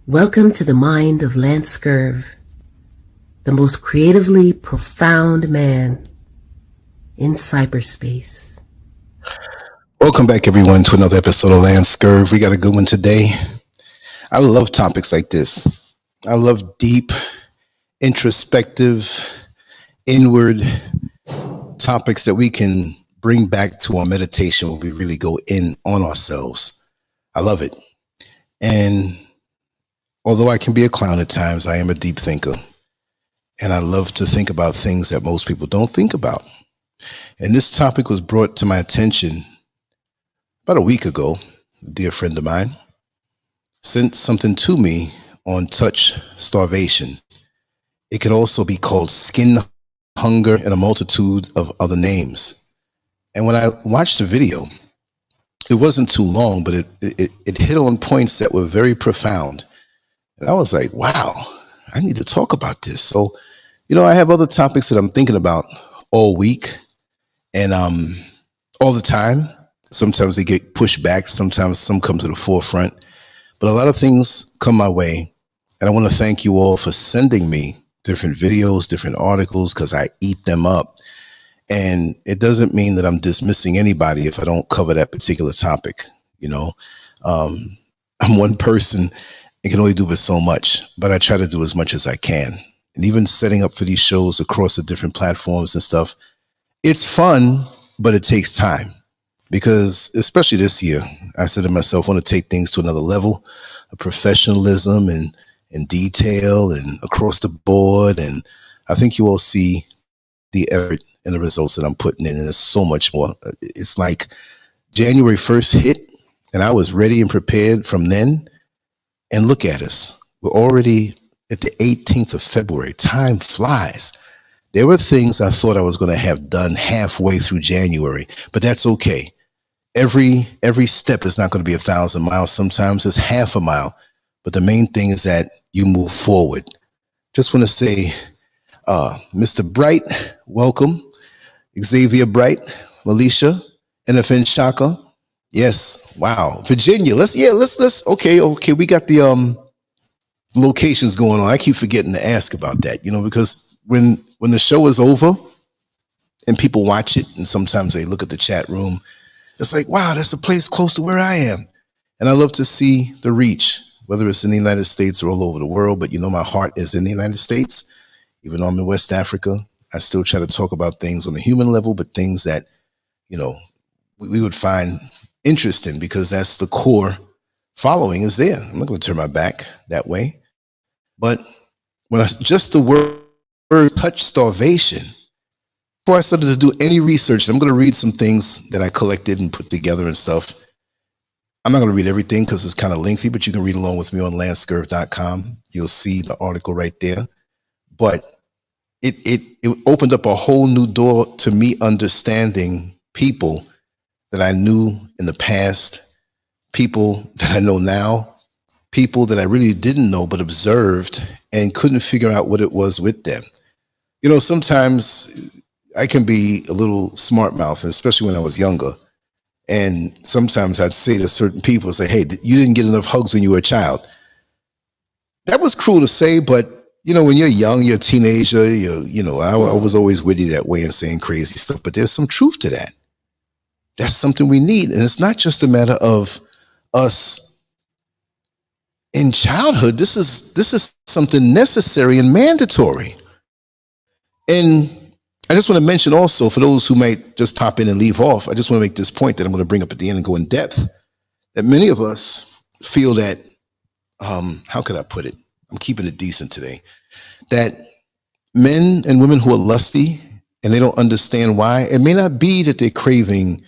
Welcome to the mind of LANCESCURV, the most creatively profound man in cyberspace. Welcome back, everyone, to another episode of LANCESCURV. We got a good one today. I love topics like this. I love deep, introspective, inward topics that we can bring back to our meditation when we really go in on ourselves. I love it. And although I can be a clown at times, I am a deep thinker. And I love to think about things that most people don't think about. And this topic was brought to my attention about a week ago. A dear friend of mine sent something to me on touch starvation. It could also be called skin hunger and a multitude of other names. And when I watched the video, it wasn't too long, but it hit on points that were very profound. And I was like, wow, I need to talk about this. So, I have other topics that I'm thinking about all week and all the time. Sometimes they get pushed back. Sometimes some come to the forefront. But a lot of things come my way. And I want to thank you all for sending me different videos, different articles, because I eat them up. And it doesn't mean that I'm dismissing anybody if I don't cover that particular topic. I'm one person. I can only do but so much, but I try to do as much as I can. And even setting up for these shows across the different platforms and stuff, it's fun, but it takes time. Because especially this year, I said to myself, I want to take things to another level of professionalism and detail and across the board. And I think you all see the effort and the results that I'm putting in. And there's so much more. It's like January 1st hit and I was ready and prepared from then. And look at us. We're already at the 18th of February. Time flies. There were things I thought I was going to have done halfway through January, but that's okay. Every step is not going to be 1,000 miles. Sometimes it's half a mile. But the main thing is that you move forward. Just want to say, Mr. Bright, welcome. Xavier Bright, Alicia, NFN Shaka. Yes. Wow. Virginia. Let's okay. We got the locations going on. I keep forgetting to ask about that, because when the show is over and people watch it and sometimes they look at the chat room, it's like, wow, that's a place close to where I am. And I love to see the reach, whether it's in the United States or all over the world. But my heart is in the United States. Even though I'm in West Africa, I still try to talk about things on a human level, but things that, we would find interesting because that's the core following is there. I'm not going to turn my back that way. But when just the word touch starvation, before I started to do any research, I'm going to read some things that I collected and put together and stuff. I'm not going to read everything because it's kind of lengthy, but you can read along with me on LANCESCURV.com. You'll see the article right there. But it opened up a whole new door to me understanding people that I knew in the past, people that I know now, people that I really didn't know but observed and couldn't figure out what it was with them. Sometimes I can be a little smart mouth, especially when I was younger. And sometimes I'd say to certain people, say, hey, you didn't get enough hugs when you were a child. That was cruel to say, but when you're young, you're a teenager, I was always witty that way and saying crazy stuff, but there's some truth to that. That's something we need. And it's not just a matter of us in childhood. This is something necessary and mandatory. And I just want to mention also, for those who might just pop in and leave off, I just want to make this point that I'm going to bring up at the end and go in depth, that many of us feel that, how could I put it? I'm keeping it decent today, that men and women who are lusty and they don't understand why, it may not be that they're craving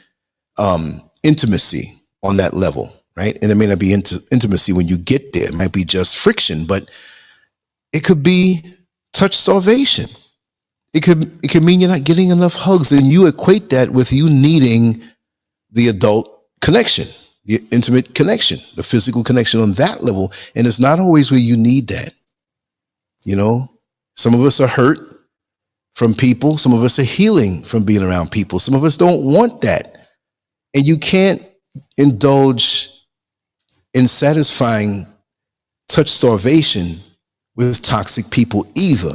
intimacy on that level, right? And it may not be intimacy when you get there. It might be just friction, but it could be touch starvation. It could mean you're not getting enough hugs, and you equate that with you needing the adult connection, the intimate connection, the physical connection on that level. And it's not always where you need that. Some of us are hurt from people. Some of us are healing from being around people. Some of us don't want that. And you can't indulge in satisfying touch starvation with toxic people either.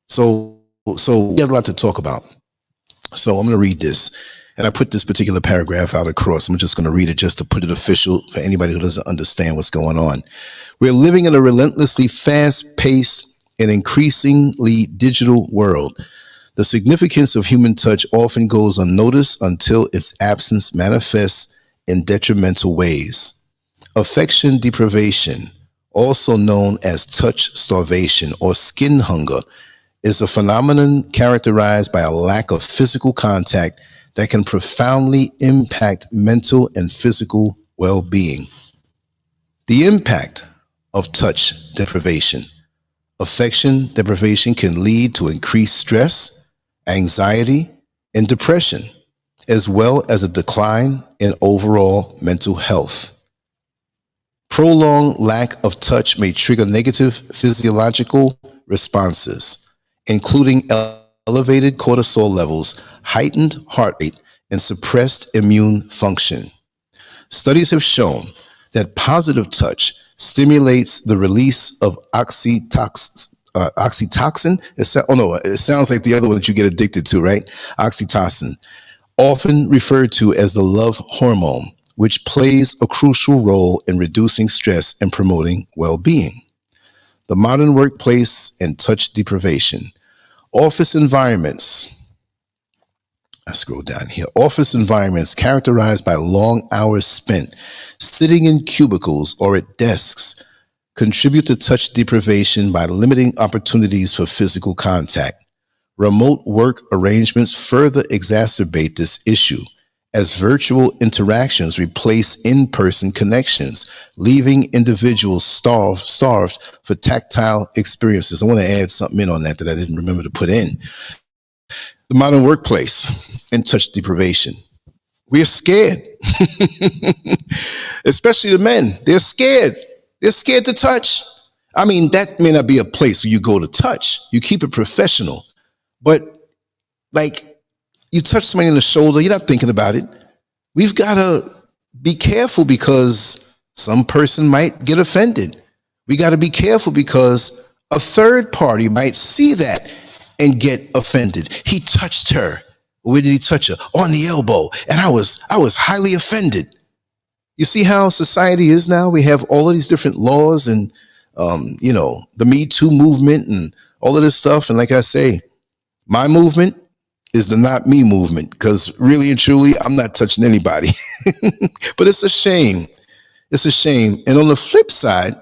So we have a lot to talk about. So I'm going to read this. And I put this particular paragraph out across. I'm just going to read it just to put it official for anybody who doesn't understand what's going on. We're living in a relentlessly fast-paced and increasingly digital world. The significance of human touch often goes unnoticed until its absence manifests in detrimental ways. Affection deprivation, also known as touch starvation or skin hunger, is a phenomenon characterized by a lack of physical contact that can profoundly impact mental and physical well-being. The impact of touch deprivation. Affection deprivation can lead to increased stress, anxiety, and depression, as well as a decline in overall mental health. Prolonged lack of touch may trigger negative physiological responses, including elevated cortisol levels, heightened heart rate, and suppressed immune function. Studies have shown that positive touch stimulates the release of oxytocin. It sounds like the other one that you get addicted to, right? Oxytocin, often referred to as the love hormone, which plays a crucial role in reducing stress and promoting well-being. The modern workplace and touch deprivation. Office environments. I scroll down here. Office environments characterized by long hours spent sitting in cubicles or at desks contribute to touch deprivation by limiting opportunities for physical contact. Remote work arrangements further exacerbate this issue as virtual interactions replace in-person connections, leaving individuals starved for tactile experiences. I want to add something in on that I didn't remember to put in. The modern workplace and touch deprivation. We're scared, especially the men. They're scared. They're scared to touch. I mean, that may not be a place where you go to touch. You keep it professional. But like, you touch somebody on the shoulder, you're not thinking about it. We've got to be careful because some person might get offended. We got to be careful because a third party might see that and get offended. He touched her. Where did he touch her? On the elbow. And I was highly offended. You see how society is now? We have all of these different laws and, the Me Too movement and all of this stuff. And like I say, my movement is the not me movement, because really and truly, I'm not touching anybody. But it's a shame. It's a shame. And on the flip side,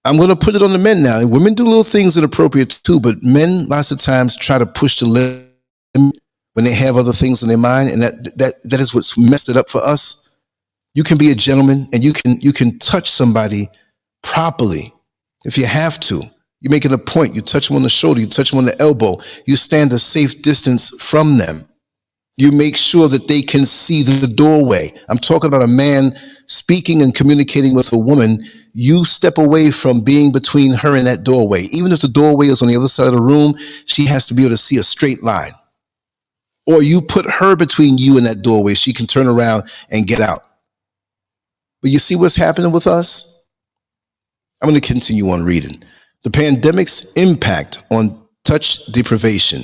I'm going to put it on the men now. Women do little things inappropriate too, but men lots of times try to push the limit when they have other things on their mind. And that is what's messed it up for us. You can be a gentleman and you can touch somebody properly if you have to. You make it a point. You touch them on the shoulder. You touch them on the elbow. You stand a safe distance from them. You make sure that they can see the doorway. I'm talking about a man speaking and communicating with a woman. You step away from being between her and that doorway. Even if the doorway is on the other side of the room, she has to be able to see a straight line. Or you put her between you and that doorway. She can turn around and get out. But you see what's happening with us? I'm going to continue on reading. The pandemic's impact on touch deprivation.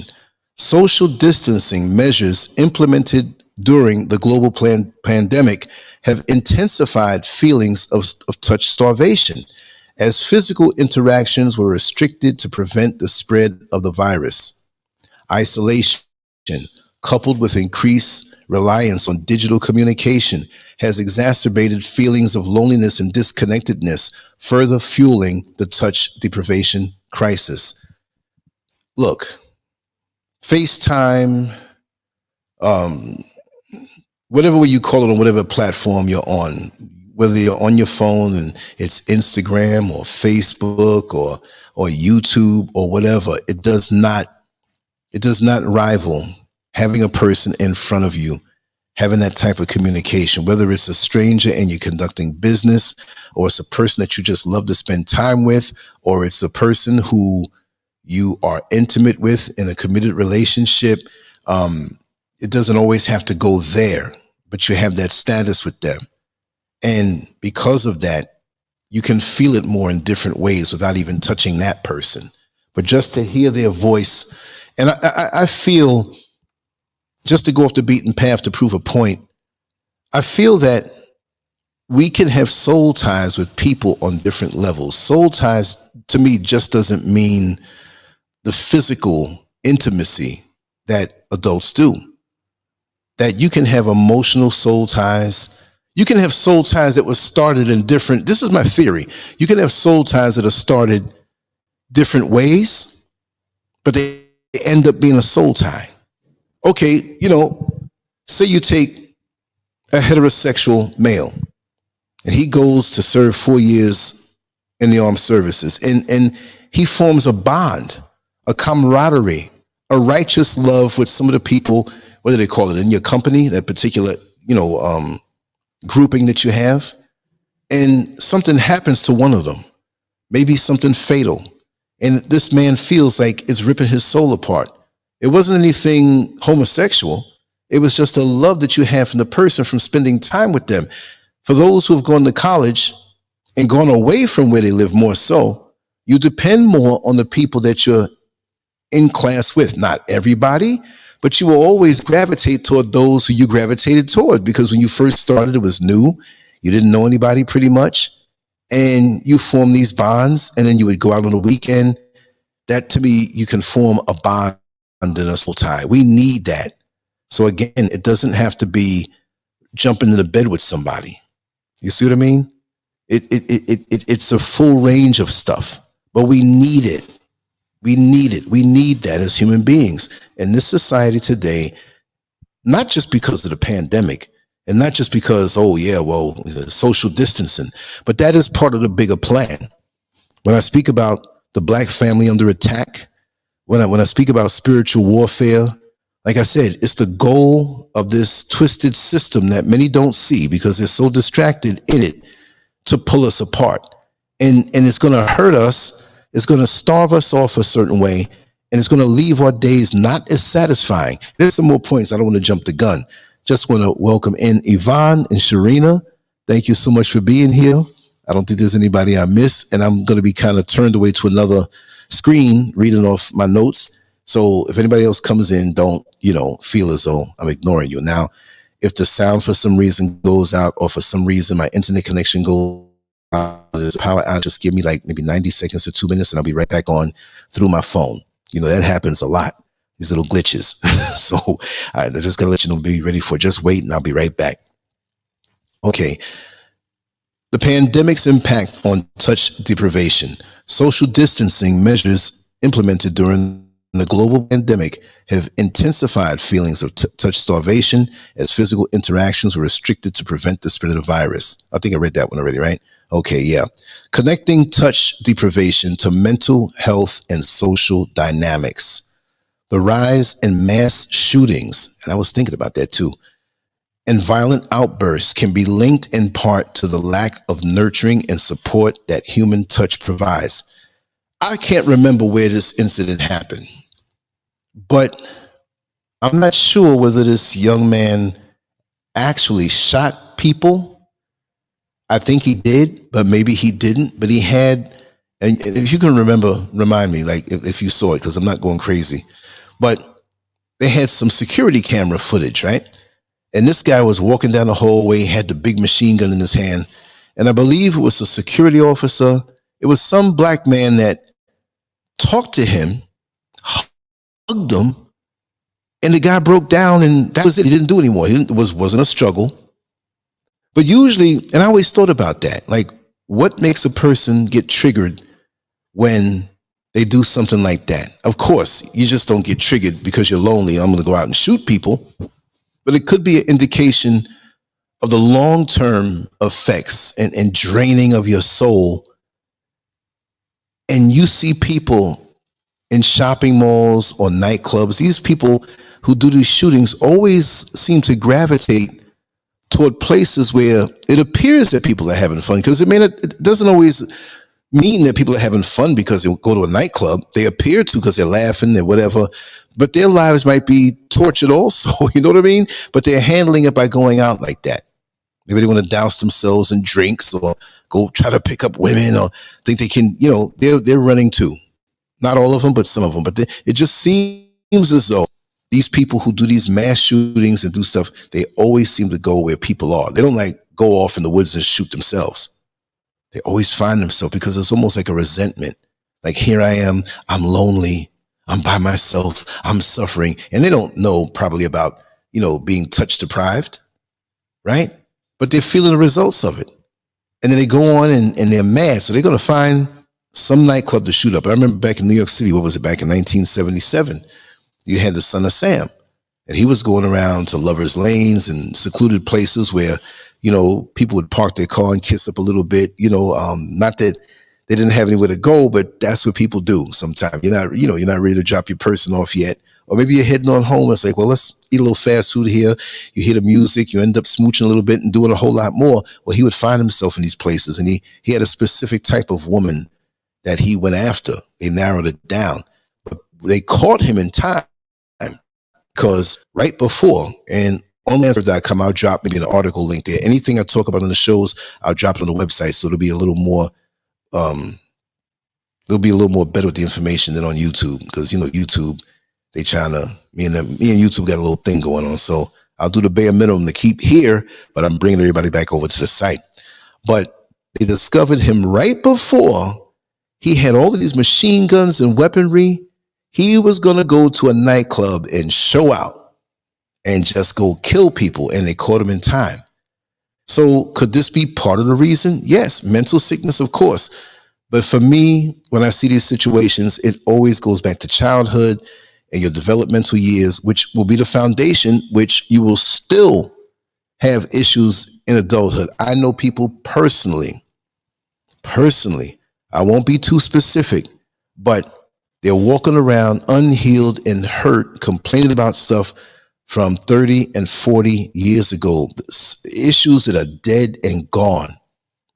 Social distancing measures implemented during the global pandemic have intensified feelings of touch starvation, as physical interactions were restricted to prevent the spread of the virus. Isolation, coupled with increased reliance on digital communication, has exacerbated feelings of loneliness and disconnectedness, further fueling the touch deprivation crisis. Look, FaceTime, whatever way you call it on whatever platform you're on, whether you're on your phone and it's Instagram or Facebook or YouTube or whatever, it does not rival having a person in front of you, having that type of communication, whether it's a stranger and you're conducting business, or it's a person that you just love to spend time with, or it's a person who you are intimate with in a committed relationship. It doesn't always have to go there, but you have that status with them. And because of that, you can feel it more in different ways without even touching that person. But just to hear their voice, and I feel, just to go off the beaten path to prove a point, I feel that we can have soul ties with people on different levels. Soul ties, to me, just doesn't mean the physical intimacy that adults do. That you can have emotional soul ties. You can have soul ties that were started in different, this is my theory. You can have soul ties that are started different ways, but they end up being a soul tie. Okay, you know, say you take a heterosexual male and he goes to serve 4 years in the armed services, and he forms a bond, a camaraderie, a righteous love with some of the people, what do they call it, in your company, that particular, grouping that you have, and something happens to one of them, maybe something fatal, and this man feels like it's ripping his soul apart. It wasn't anything homosexual. It was just a love that you have from the person from spending time with them. For those who have gone to college and gone away from where they live more so, you depend more on the people that you're in class with. Not everybody, but you will always gravitate toward those who you gravitated toward, because when you first started, it was new. You didn't know anybody pretty much. And you form these bonds, and then you would go out on the weekend. That, to me, you can form a bond and a soul tie. We need that. So again, it doesn't have to be jumping into bed with somebody. You see what I mean? It's a full range of stuff, but we need it. We need it. We need that as human beings in this society today, not just because of the pandemic and not just because, social distancing, but that is part of the bigger plan. When I speak about the black family under attack, when I speak about spiritual warfare, like I said, it's the goal of this twisted system that many don't see because they're so distracted in it to pull us apart. And it's going to hurt us. It's going to starve us off a certain way. And it's going to leave our days not as satisfying. There's some more points. I don't want to jump the gun. Just want to welcome in Yvonne and Sharina. Thank you so much for being here. I don't think there's anybody I missed. And I'm going to be kind of turned away to another screen reading off my notes. So if anybody else comes in, don't, feel as though I'm ignoring you. Now, if the sound for some reason goes out, or for some reason my internet connection goes out, there's a power out, just give me like maybe 90 seconds to 2 minutes and I'll be right back on through my phone. That happens a lot, these little glitches. So I'm just going to let you know, be ready for it. Just wait and I'll be right back. Okay. The pandemic's impact on touch deprivation. Social distancing measures implemented during the global pandemic have intensified feelings of touch starvation as physical interactions were restricted to prevent the spread of the virus. I think I read that one already, right? Okay, yeah. Connecting touch deprivation to mental health and social dynamics. The rise in mass shootings, and I was thinking about that too, and violent outbursts can be linked in part to the lack of nurturing and support that human touch provides. I can't remember where this incident happened, but I'm not sure whether this young man actually shot people. I think he did, but maybe he didn't. But he had, and if you can remember, remind me, like if you saw it, because I'm not going crazy. But they had some security camera footage, right? And this guy was walking down the hallway, had the big machine gun in his hand. And I believe it was a security officer. It was some black man that talked to him, hugged him, and the guy broke down, and that was it. He didn't do anymore. It wasn't a struggle. But usually, and I always thought about that, like what makes a person get triggered when they do something like that? Of course, you just don't get triggered because you're lonely. I'm going to go out and shoot people. But it could be an indication of the long-term effects and draining of your soul. And you see people in shopping malls or nightclubs, these people who do these shootings always seem to gravitate toward places where it appears that people are having fun, because it doesn't always mean that people are having fun because they go to a nightclub. They appear to because they're laughing, they're whatever, but their lives might be tortured also. You know what I mean? But they're handling it by going out like that. Maybe they want to douse themselves in drinks or go try to pick up women or think they can, they're running too. Not all of them, but some of them. But it just seems as though these people who do these mass shootings and do stuff, they always seem to go where people are. They don't like go off in the woods and shoot themselves. They always find themselves because it's almost like a resentment. Like, here I am, I'm lonely, I'm by myself, I'm suffering. And they don't know probably about, being touch deprived, right? But they're feeling the results of it. And then they go on and they're mad. So they're going to find some nightclub to shoot up. I remember back in New York City, what was it, back in 1977? You had the Son of Sam. And he was going around to lovers' lanes and secluded places where, people would park their car and kiss up a little bit, not that they didn't have anywhere to go, but that's what people do sometimes. You're not ready to drop your person off yet. Or maybe you're heading on home. It's like, well, let's eat a little fast food here. You hear the music, you end up smooching a little bit and doing a whole lot more. Well, he would find himself in these places, and he had a specific type of woman that he went after. They narrowed it down, but they caught him in time because right before, and on LANCESCURV.com, I'll drop maybe an article link there. Anything I talk about on the shows, I'll drop it on the website, so it'll be a little more better with the information than on YouTube, because YouTube, they trying to, me and YouTube got a little thing going on. So I'll do the bare minimum to keep here, but I'm bringing everybody back over to the site. But they discovered him right before he had all of these machine guns and weaponry. He was going to go to a nightclub and show out and just go kill people, and they caught him in time. So could this be part of the reason? Yes, mental sickness, of course. But for me, when I see these situations, it always goes back to childhood and your developmental years, which will be the foundation, which you will still have issues in adulthood. I know people personally, I won't be too specific, but they're walking around unhealed and hurt, complaining about stuff from 30 and 40 years ago, issues that are dead and gone,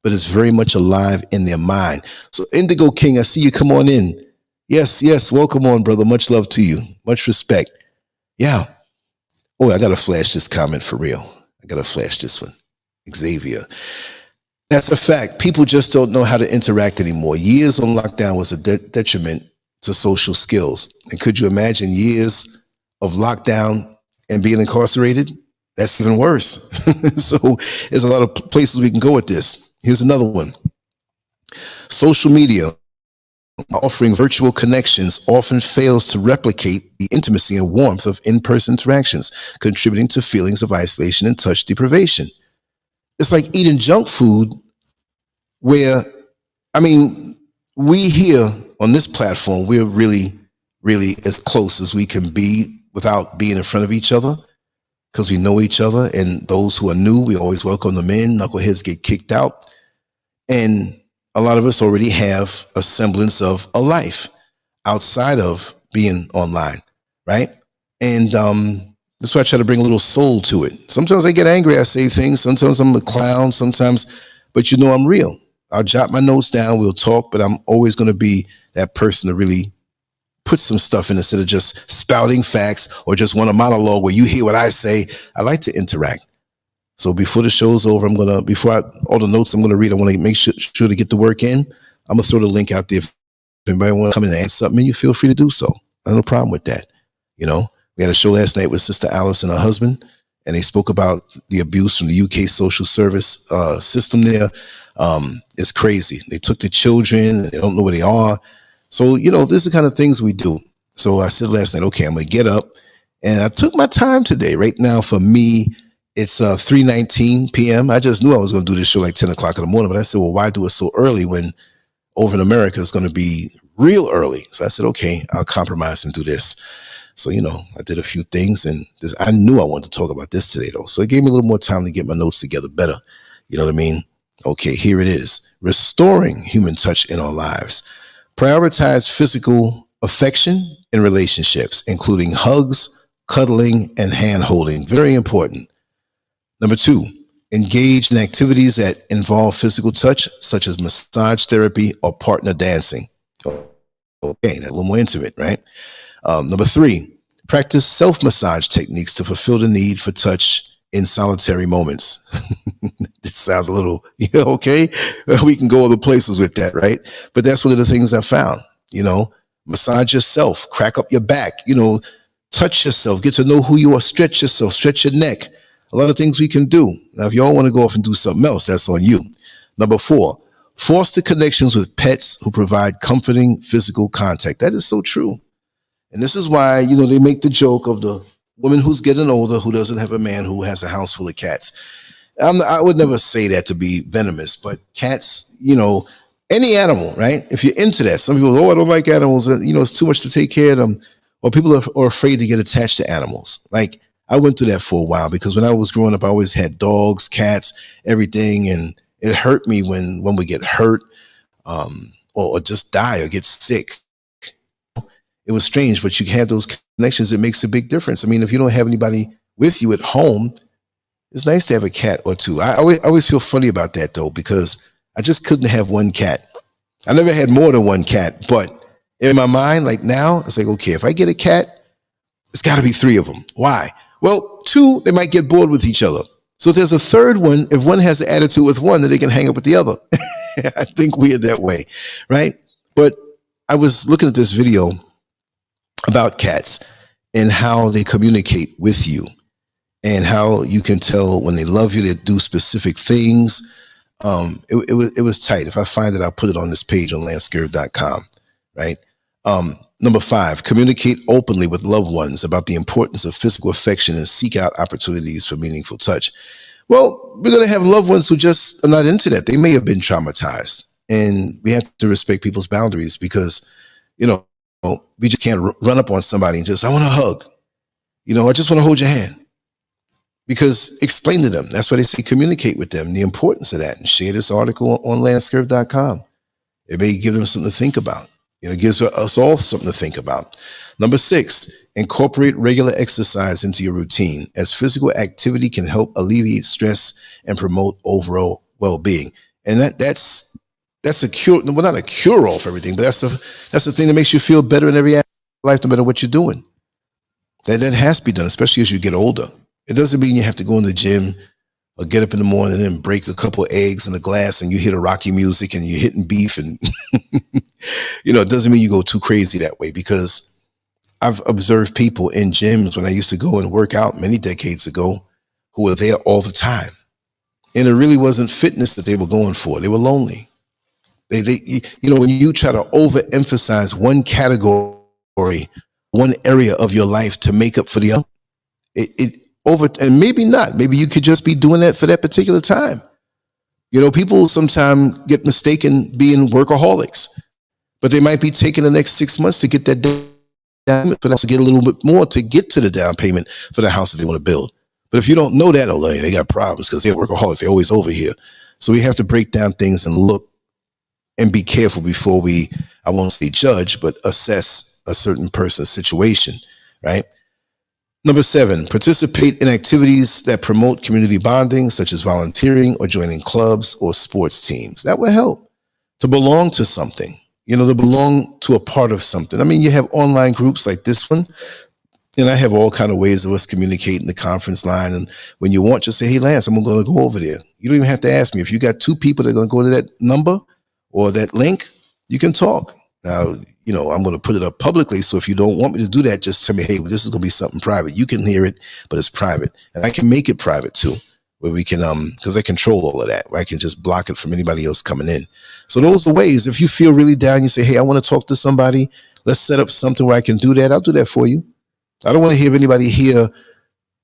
but it's very much alive in their mind. So Indigo King, I see you come on in. Yes, welcome on, brother. Much love to you. Much respect. Yeah. Oh, I got to flash this comment for real. I got to flash this one. Xavier. That's a fact. People just don't know how to interact anymore. Years on lockdown was a detriment to social skills. And could you imagine years of lockdown and being incarcerated? That's even worse. So there's a lot of places we can go with this. Here's another one. Social media offering virtual connections often fails to replicate the intimacy and warmth of in-person interactions, contributing to feelings of isolation and touch deprivation. It's like eating junk food where, we here on this platform, we're really, really as close as we can be without being in front of each other, because we know each other, and those who are new, we always welcome them in. Knuckleheads get kicked out. And a lot of us already have a semblance of a life outside of being online, right? And that's why I try to bring a little soul to it. Sometimes I get angry, I say things. Sometimes I'm a clown, but I'm real. I'll jot my notes down, we'll talk, but I'm always going to be that person to really put some stuff in instead of just spouting facts or just want a monologue where you hear what I say. I like to interact. So before the show's over, all the notes I'm going to read, I want to make sure to get the work in. I'm going to throw the link out there. If anybody want to come in and add something, you feel free to do so. I have no problem with that. We had a show last night with Sister Alice and her husband, and they spoke about the abuse from the UK social service system there. It's crazy. They took the children. They don't know where they are. So, this is the kind of things we do. So I said last night, okay, I'm going to get up. And I took my time today. Right now, for me, it's 3:19 p.m. I just knew I was going to do this show like 10 o'clock in the morning. But I said, well, why do it so early when over in America it's going to be real early? So I said, okay, I'll compromise and do this. So, I did a few things, and I knew I wanted to talk about this today, though. So it gave me a little more time to get my notes together better. You know what I mean? Okay, here it is. Restoring human touch in our lives. Prioritize physical affection in relationships, including hugs, cuddling, and hand-holding. Very important. Number 2, engage in activities that involve physical touch, such as massage therapy or partner dancing. Okay, that's a little more intimate, right? Number 3, practice self-massage techniques to fulfill the need for touch in solitary moments. This sounds a little, okay. We can go other places with that, right? But that's one of the things I found. Massage yourself, crack up your back, touch yourself, get to know who you are, stretch yourself, stretch your neck. A lot of things we can do. Now, if you all want to go off and do something else, that's on you. Number 4, foster connections with pets who provide comforting physical contact. That is so true. And this is why, they make the joke of the woman who's getting older who doesn't have a man who has a house full of cats. I would never say that to be venomous, but cats, any animal, right? If you're into that, some people, I don't like animals. It's too much to take care of them. Or people are afraid to get attached to animals. Like, I went through that for a while because when I was growing up, I always had dogs, cats, everything. And it hurt me when we get hurt or just die or get sick. It was strange, but you have those connections. It makes a big difference. I mean, if you don't have anybody with you at home, it's nice to have a cat or two. I always feel funny about that, though, because I just couldn't have one cat. I never had more than one cat, but in my mind, like now, it's like, okay, if I get a cat, it's got to be 3 of them. Why? Well, 2, they might get bored with each other. So if there's a third one, if one has an attitude with one, then they can hang up with the other. I think we're that way, right? But I was looking at this video about cats and how they communicate with you and how you can tell when they love you, they do specific things. It was tight. If I find it, I'll put it on this page on LANCESCURV.com, right? Number 5, communicate openly with loved ones about the importance of physical affection and seek out opportunities for meaningful touch. Well, we're going to have loved ones who just are not into that. They may have been traumatized, and we have to respect people's boundaries because, we just can't run up on somebody and just, I want a hug. I just want to hold your hand. Because explain to them. That's why they say communicate with them, the importance of that, and share this article on LANCESCURV.com. It may give them something to think about. It gives us all something to think about. Number 6, incorporate regular exercise into your routine, as physical activity can help alleviate stress and promote overall well-being. And that's a cure. Well, not a cure-all for everything, but that's the thing that makes you feel better in every aspect of life, no matter what you're doing. That has to be done, especially as you get older. It doesn't mean you have to go in the gym or get up in the morning and break a couple of eggs in a glass and you hear the Rocky music and you're hitting beef and, it doesn't mean you go too crazy that way, because I've observed people in gyms when I used to go and work out many decades ago who were there all the time. And it really wasn't fitness that they were going for. They were lonely. When you try to overemphasize one category, one area of your life to make up for the other, and maybe not. Maybe you could just be doing that for that particular time. People sometimes get mistaken being workaholics, but they might be taking the next 6 months to get that down payment, to get a little bit more to get to the down payment for the house that they want to build. But if you don't know that, they got problems because they're workaholics. They're always over here. So we have to break down things and look and be careful before I won't say judge, but assess a certain person's situation, right? Number 7, participate in activities that promote community bonding, such as volunteering or joining clubs or sports teams. That will help to belong to something, to belong to a part of something. I mean, you have online groups like this one, and I have all kind of ways of us communicating the conference line. And when you want, just say, hey, Lance, I'm going to go over there. You don't even have to ask me. If you got 2 people that are going to go to that number or that link, you can talk. Now, I'm going to put it up publicly. So if you don't want me to do that, just tell me, hey, this is going to be something private. You can hear it, but it's private. And I can make it private too, where we can, because I control all of that, where I can just block it from anybody else coming in. So those are ways. If you feel really down, you say, hey, I want to talk to somebody. Let's set up something where I can do that. I'll do that for you. I don't want to hear anybody here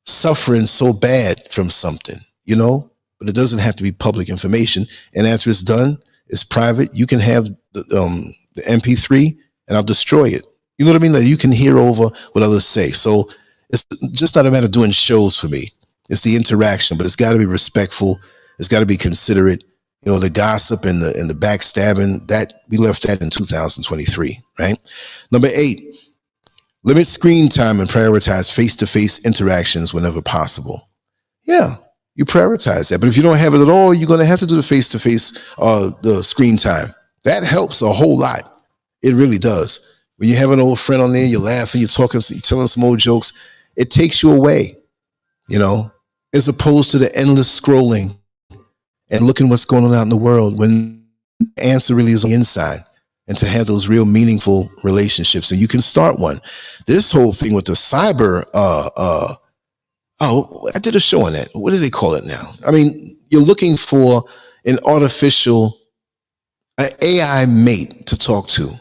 suffering so bad from something, but it doesn't have to be public information. And after it's done, it's private. You can have the MP3 and I'll destroy it. You know what I mean? Like, you can hear over what others say. So it's just not a matter of doing shows for me. It's the interaction, but it's got to be respectful. It's got to be considerate. The gossip and the backstabbing, that we left that in 2023, right? Number 8, limit screen time and prioritize face-to-face interactions whenever possible. Yeah, you prioritize that. But if you don't have it at all, you're going to have to do the face-to-face, the screen time. That helps a whole lot. It really does. When you have an old friend on there, you're laughing, you're talking, you're telling some old jokes, it takes you away, as opposed to the endless scrolling and looking what's going on out in the world, when the answer really is on the inside, and to have those real meaningful relationships. And you can start one. This whole thing with the cyber, oh, I did a show on that. What do they call it now? I mean, you're looking for an artificial, an AI mate to talk to,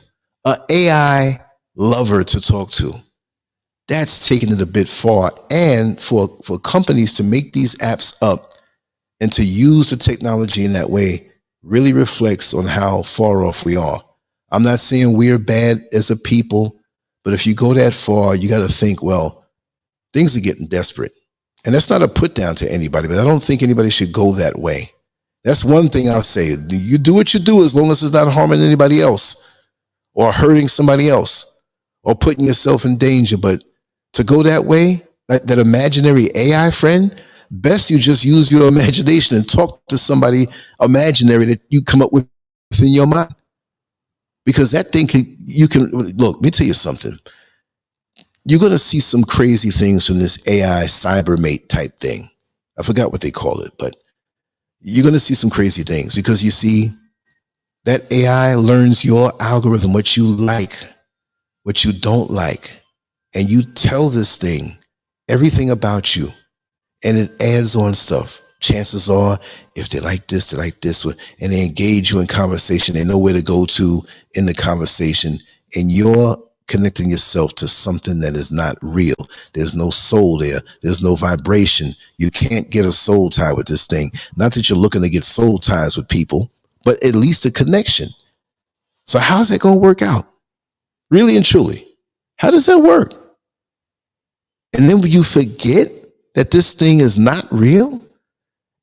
an AI lover to talk to. That's taking it a bit far. And for companies to make these apps up and to use the technology in that way really reflects on how far off we are. I'm not saying we're bad as a people, but if you go that far, you got to think, well, things are getting desperate. And that's not a put down to anybody, but I don't think anybody should go that way. That's one thing I'll say. You do what you do as long as it's not harming anybody else or hurting somebody else or putting yourself in danger. But to go that way, that imaginary AI friend, best you just use your imagination and talk to somebody imaginary that you come up with in your mind. Because that thing you can look, let me tell you something. You're going to see some crazy things from this AI cybermate type thing. I forgot what they call it, but you're going to see some crazy things because you see that AI learns your algorithm, what you like, what you don't like. And you tell this thing everything about you and it adds on stuff. Chances are, if they like this, and they engage you in conversation, they know where to go to in the conversation, and you're connecting yourself to something that is not real. There's no soul there. There's no vibration. You can't get a soul tie with this thing. Not that you're looking to get soul ties with people, but at least a connection. So how's that going to work out? Really and truly, how does that work? And then you forget that this thing is not real.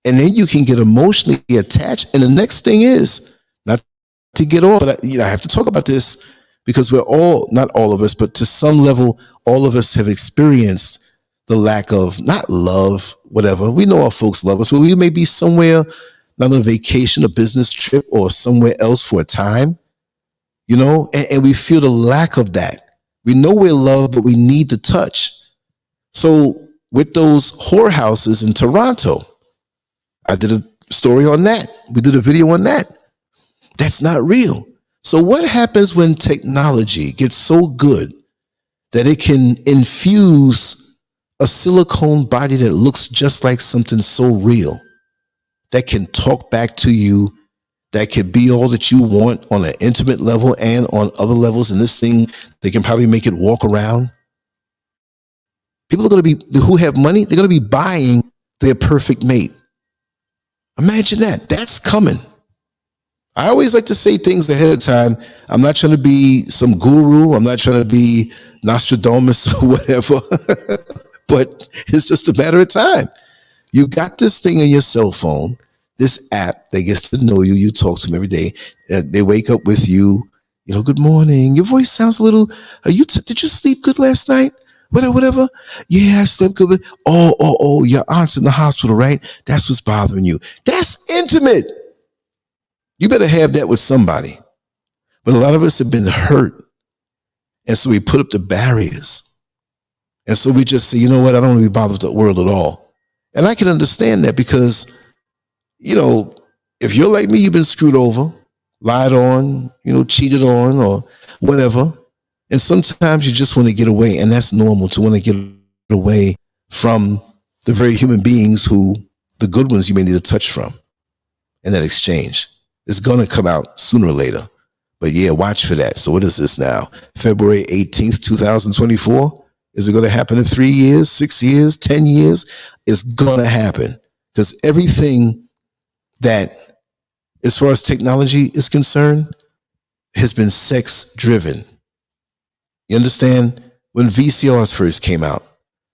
And then you can get emotionally attached. And the next thing is, not to get off, but I have to talk about this because we're all, not all of us, but to some level, all of us have experienced the lack of, not love, whatever. We know our folks love us, but we may be somewhere, not on a vacation, a business trip, or somewhere else for a time, you know, and we feel the lack of that. We know we're loved, but we need to touch. So with those whorehouses in Toronto, I did a story on that. We did a video on that. That's not real. So what happens when technology gets so good that it can infuse a silicone body that looks just like something so real, that can talk back to you, that can be all that you want on an intimate level and on other levels? And this thing, they can probably make it walk around. People are going to be, who have money, they're going to be buying their perfect mate. Imagine that. That's coming. I always like to say things ahead of time. I'm not trying to be some guru. I'm not trying to be Nostradamus or whatever, but it's just a matter of time. You got this thing on your cell phone, this app that gets to know you. You talk to them every day. They wake up with you, you know, good morning. Your voice sounds a little, did you sleep good last night? Whatever. Yeah, I slept good. Oh, your aunt's in the hospital, right? That's what's bothering you. That's intimate. You better have that with somebody. But a lot of us have been hurt. And so we put up the barriers. And so we just say, you know what? I don't want to be bothered with the world at all. And I can understand that because, you know, if you're like me, you've been screwed over, lied on, you know, cheated on or whatever. And sometimes you just want to get away, and that's normal to want to get away from the very human beings who, the good ones, you may need to touch from. And that exchange is going to come out sooner or later. But yeah, watch for that. So what is this now? February 18th, 2024? Is it going to happen in 3 years, 6 years, 10 years? It's going to happen because everything that, as far as technology is concerned, has been sex driven. You understand? When VCRs first came out,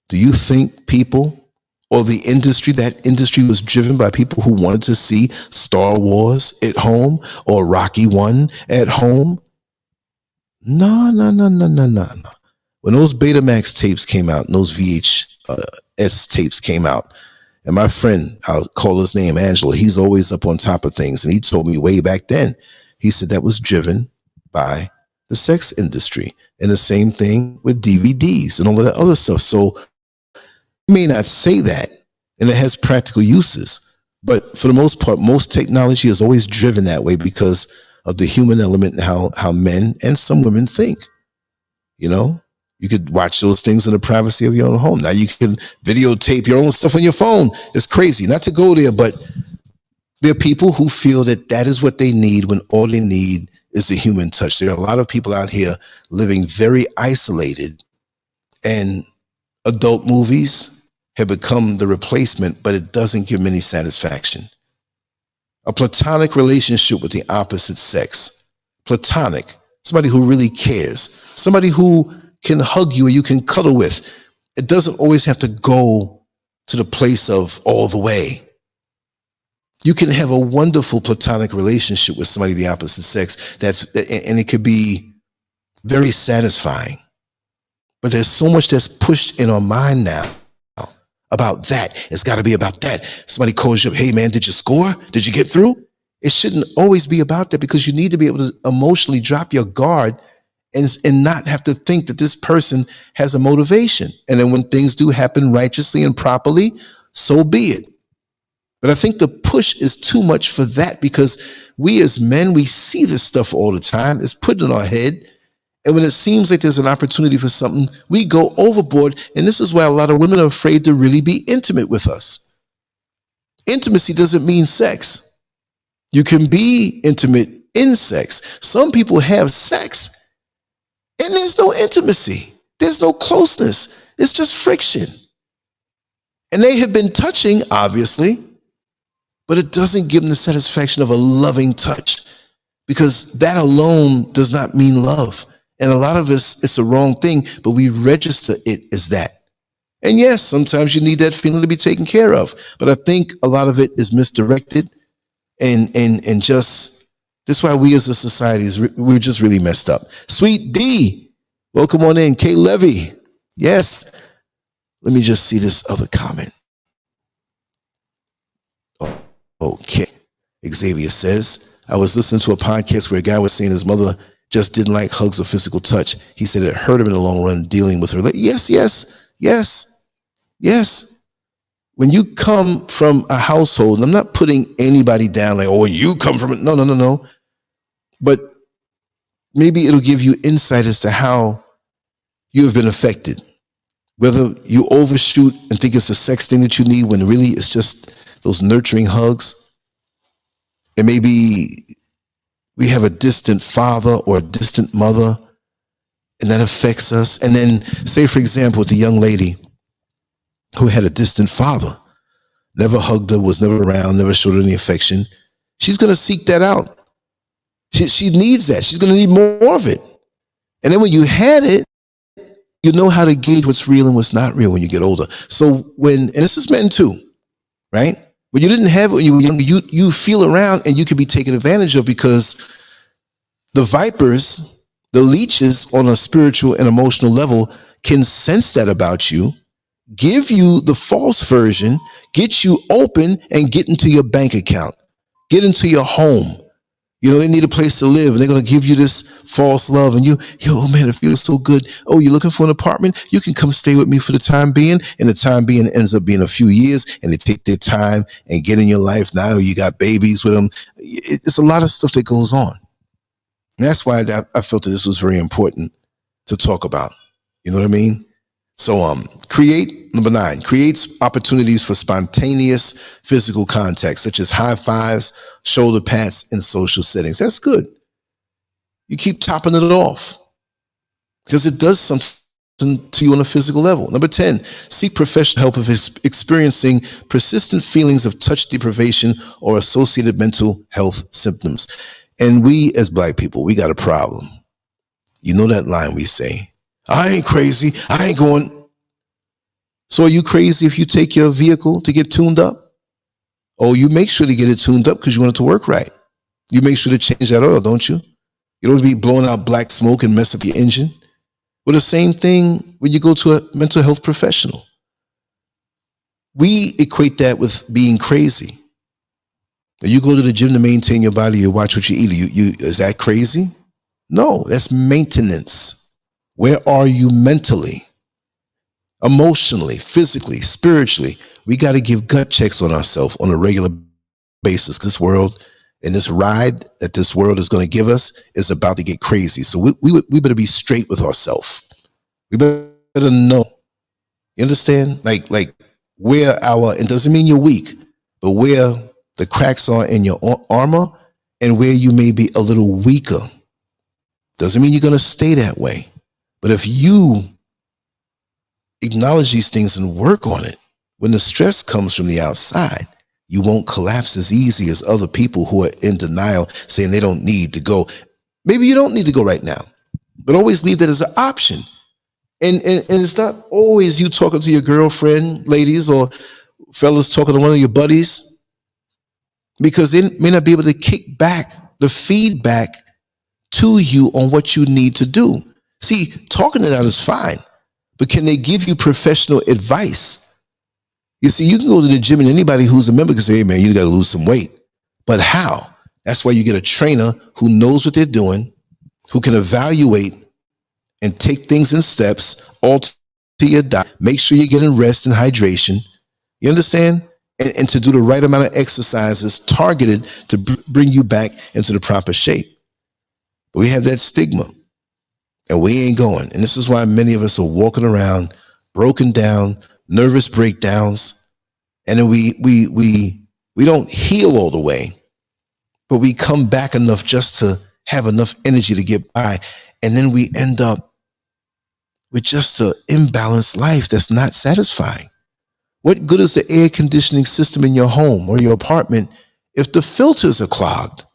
do you think people or the industry, that industry was driven by people who wanted to see Star Wars at home or Rocky 1 at home? No. When those Betamax tapes came out and those VHS tapes came out, and my friend, I'll call his name Angela, he's always up on top of things. And he told me way back then, he said that was driven by the sex industry. And the same thing with DVDs and all of that other stuff. So you may not say that, and it has practical uses. But for the most part, most technology is always driven that way because of the human element and how men and some women think. You know, you could watch those things in the privacy of your own home. Now you can videotape your own stuff on your phone. It's crazy. Not to go there, but there are people who feel that that is what they need when all they need is the human touch. There are a lot of people out here living very isolated, and adult movies have become the replacement, but it doesn't give them any satisfaction. A platonic relationship with the opposite sex, platonic, somebody who really cares, somebody who can hug you and you can cuddle with. It doesn't always have to go to the place of all the way. You can have a wonderful platonic relationship with somebody of the opposite sex, and it could be very satisfying. But there's so much that's pushed in our mind now about that. It's got to be about that. Somebody calls you up, hey man, did you score? Did you get through? It shouldn't always be about that, because you need to be able to emotionally drop your guard and not have to think that this person has a motivation. And then when things do happen righteously and properly, so be it. But I think the push is too much for that, because we as men, we see this stuff all the time. It's put in our head. And when it seems like there's an opportunity for something, we go overboard. And this is why a lot of women are afraid to really be intimate with us. Intimacy doesn't mean sex. You can be intimate in sex. Some people have sex and there's no intimacy. There's no closeness. It's just friction. And they have been touching, obviously, but it doesn't give them the satisfaction of a loving touch, because that alone does not mean love. And a lot of us, it's the wrong thing, but we register it as that. And yes, sometimes you need that feeling to be taken care of. But I think a lot of it is misdirected, and just, that's why we as a society, we're just really messed up. Sweet D, welcome on in. Kay Levy, yes. Let me just see this other comment. Oh, okay. Xavier says, I was listening to a podcast where a guy was saying his mother just didn't like hugs or physical touch. He said it hurt him in the long run dealing with her. Yes. When you come from a household, and I'm not putting anybody down like, oh, you come from it. No. But maybe it'll give you insight as to how you have been affected. Whether you overshoot and think it's a sex thing that you need when really it's just those nurturing hugs. And maybe we have a distant father or a distant mother, and that affects us. And then say, for example, with the young lady who had a distant father, never hugged her, was never around, never showed her any affection. She's going to seek that out. She needs that. She's going to need more of it. And then when you had it, you know how to gauge what's real and what's not real when you get older. So and this is men too, right? When you didn't have it when you were younger, you feel around and you can be taken advantage of, because the vipers, the leeches on a spiritual and emotional level can sense that about you, give you the false version, get you open and get into your bank account, get into your home. You know, they need a place to live, and they're going to give you this false love. And oh man, it feels so good. Oh, you're looking for an apartment? You can come stay with me for the time being. And the time being ends up being a few years, and they take their time and get in your life. Now you got babies with them. It's a lot of stuff that goes on. And that's why I felt that this was very important to talk about. You know what I mean? So, number 9, creates opportunities for spontaneous physical contact, such as high fives, shoulder pats, in social settings. That's good. You keep topping it off, because it does something to you on a physical level. Number 10, seek professional help if experiencing persistent feelings of touch deprivation or associated mental health symptoms. And we as Black people, we got a problem. You know that line we say, I ain't crazy. I ain't going. So are you crazy if you take your vehicle to get tuned up? Oh, you make sure to get it tuned up because you want it to work right. You make sure to change that oil, don't you? You don't be blowing out black smoke and mess up your engine. Well, the same thing when you go to a mental health professional. We equate that with being crazy. You go to the gym to maintain your body, you watch what you eat. Is that crazy? No, that's maintenance. Where are you mentally? emotionally, physically, spiritually. We got to give gut checks on ourselves on a regular basis. This world and this ride that this world is going to give us is about to get crazy. So we better be straight with ourselves. We better know. You understand? Like where it doesn't mean you're weak, but where the cracks are in your armor and where you may be a little weaker. Doesn't mean you're going to stay that way. But if you acknowledge these things and work on it, when the stress comes from the outside, you won't collapse as easy as other people who are in denial, saying they don't need to go. Maybe you don't need to go right now, but always leave that as an option. And it's not always you talking to your girlfriend, ladies, or fellas talking to one of your buddies, because they may not be able to kick back the feedback to you on what you need to do. See, talking it out is fine, but can they give you professional advice? You see, you can go to the gym and anybody who's a member can say, hey man, you got to lose some weight. But how? That's why you get a trainer who knows what they're doing, who can evaluate and take things in steps, alter your diet, make sure you're getting rest and hydration. You understand? And to do the right amount of exercises targeted to bring you back into the proper shape. But we have that stigma and we ain't going. And this is why many of us are walking around broken down, nervous breakdowns. And then we don't heal all the way, but we come back enough just to have enough energy to get by. And then we end up with just an imbalanced life that's not satisfying. What good is the air conditioning system in your home or your apartment if the filters are clogged?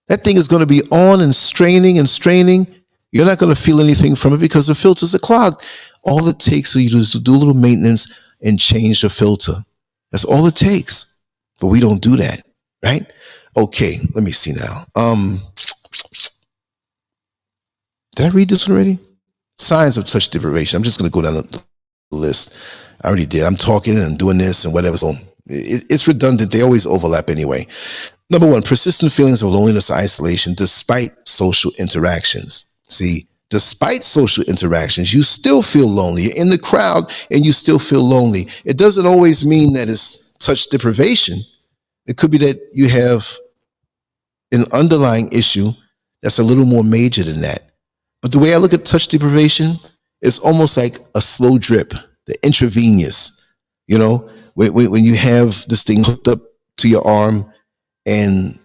That thing is going to be on and straining and straining. You're not going to feel anything from it because the filters are clogged. All it takes for you is to do a little maintenance and change the filter. That's all it takes. But we don't do that, right? Okay, let me see now. Did I read this already? Signs of touch deprivation. I'm just going to go down the list. I already did. I'm talking and doing this and whatever. So it's redundant. They always overlap anyway. Number one, persistent feelings of loneliness or isolation despite social interactions. See, despite social interactions, you still feel lonely. You're in the crowd and you still feel lonely. It doesn't always mean that it's touch deprivation. It could be that you have an underlying issue that's a little more major than that. But the way I look at touch deprivation, it's almost like a slow drip, the intravenous, you know, when you have this thing hooked up to your arm and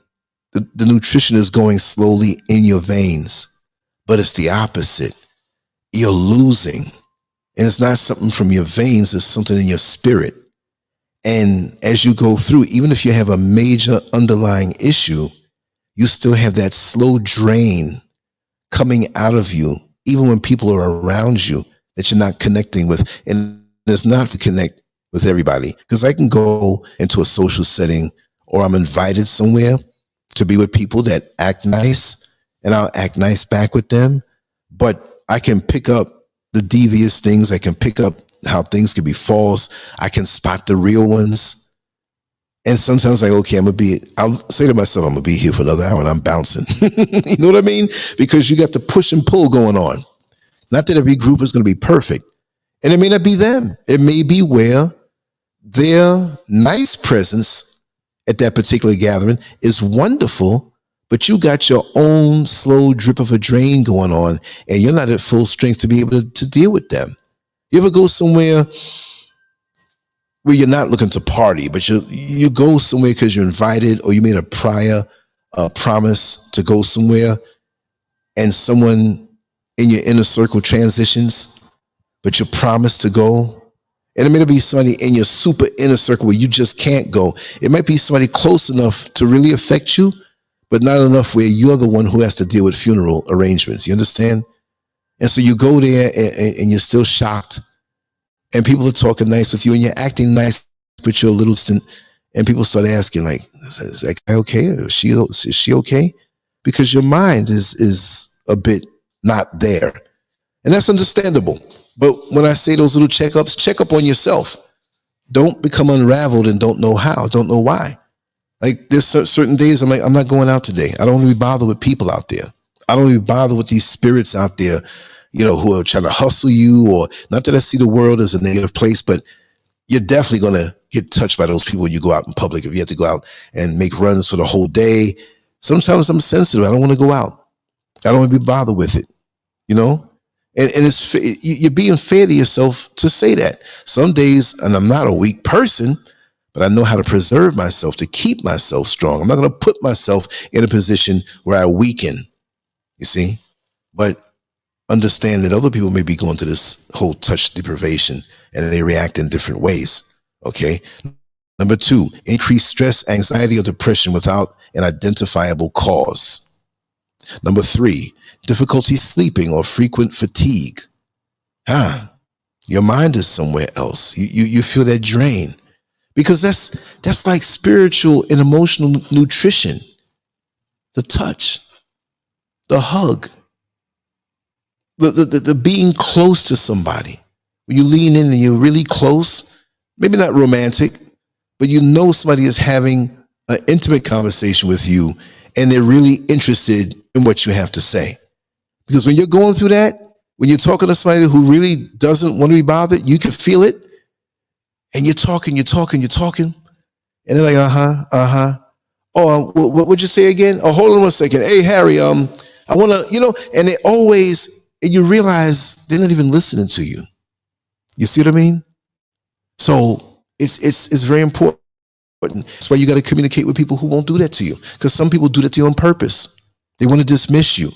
the nutrition is going slowly in your veins, but it's the opposite. You're losing. And it's not something from your veins, it's something in your spirit. And as you go through, even if you have a major underlying issue, you still have that slow drain coming out of you, even when people are around you that you're not connecting with. And it's not to connect with everybody, because I can go into a social setting or I'm invited somewhere to be with people that act nice and I'll act nice back with them. But I can pick up the devious things. I can pick up how things can be false. I can spot the real ones. And sometimes like, okay, I'll say to myself, I'm going to be here for another hour and I'm bouncing. You know what I mean? Because you got the push and pull going on. Not that every group is going to be perfect. And it may not be them. It may be where their nice presence at that particular gathering is wonderful, but you got your own slow drip of a drain going on and you're not at full strength to be able to deal with them. You ever go somewhere where you're not looking to party, but you go somewhere because you're invited or you made a prior promise to go somewhere and someone in your inner circle transitions, but you promised to go? And it may not be somebody in your super inner circle where you just can't go. It might be somebody close enough to really affect you, but not enough where you're the one who has to deal with funeral arrangements. You understand? And so you go there and you're still shocked. And people are talking nice with you and you're acting nice, but you're a little distant. And people start asking, like, is that guy okay? Is she okay? Because your mind is a bit not there. And that's understandable. But when I say those little checkups, check up on yourself. Don't become unraveled and don't know how, don't know why. Like there's certain days I'm like, I'm not going out today. I don't want to be bothered with people out there. I don't want to be bothered with these spirits out there, who are trying to hustle you, or not that I see the world as a negative place, but you're definitely going to get touched by those people when you go out in public. If you have to go out and make runs for the whole day, sometimes I'm sensitive. I don't want to go out. I don't want to be bothered with it, and you're being fair to yourself to say that. Some days, and I'm not a weak person, but I know how to preserve myself, to keep myself strong. I'm not going to put myself in a position where I weaken, you see, but understand that other people may be going through this whole touch deprivation and they react in different ways. Okay. Number 2, increased stress, anxiety, or depression without an identifiable cause. Number 3, difficulty sleeping or frequent fatigue. Your mind is somewhere else. You feel that drain, because that's like spiritual and emotional nutrition. The touch, the hug, the being close to somebody. When you lean in and you're really close, maybe not romantic, but somebody is having an intimate conversation with you and they're really interested in what you have to say. Because when you're going through that, when you're talking to somebody who really doesn't want to be bothered, you can feel it. And you're talking. And they're like, Oh, what'd you say again? Oh, hold on 1 second. Hey, Harry, I want to, and they always, and you realize they're not even listening to you. You see what I mean? So it's very important. That's why you got to communicate with people who won't do that to you, because some people do that to you on purpose. They want to dismiss you.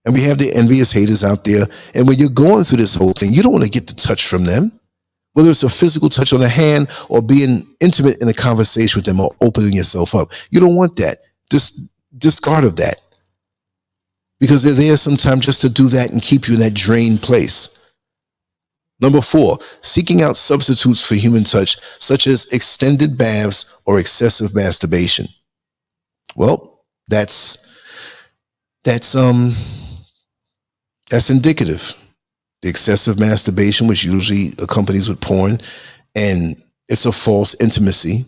And we have the envious haters out there. And when you're going through this whole thing, you don't want to get the touch from them, whether it's a physical touch on the hand or being intimate in a conversation with them or opening yourself up. You don't want that. Just discard of that, because they're there sometimes just to do that and keep you in that drained place. Number 4, seeking out substitutes for human touch, such as extended baths or excessive masturbation. Well, that's indicative. The excessive masturbation, which usually accompanies with porn, and it's a false intimacy,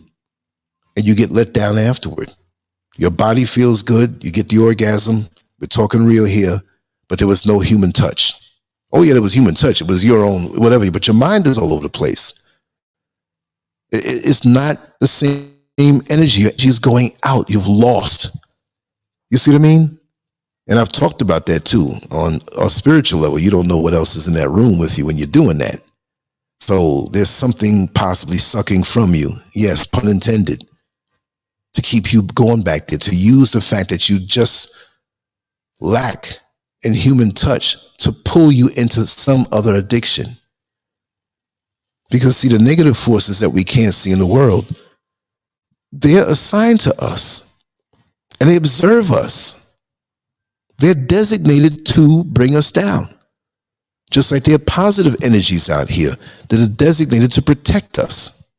and you get let down afterward. Your body feels good. You get the orgasm. We're talking real here, but there was no human touch. Oh yeah, there was human touch. It was your own, whatever, but your mind is all over the place. It's not the same energy. She's going out. You've lost. You see what I mean? And I've talked about that too on a spiritual level. You don't know what else is in that room with you when you're doing that. So there's something possibly sucking from you. Yes, pun intended. To keep you going back there, to use the fact that you just lack in human touch to pull you into some other addiction. Because see, the negative forces that we can't see in the world, they're assigned to us and they observe us. They're designated to bring us down. Just like there are positive energies out here that are designated to protect us.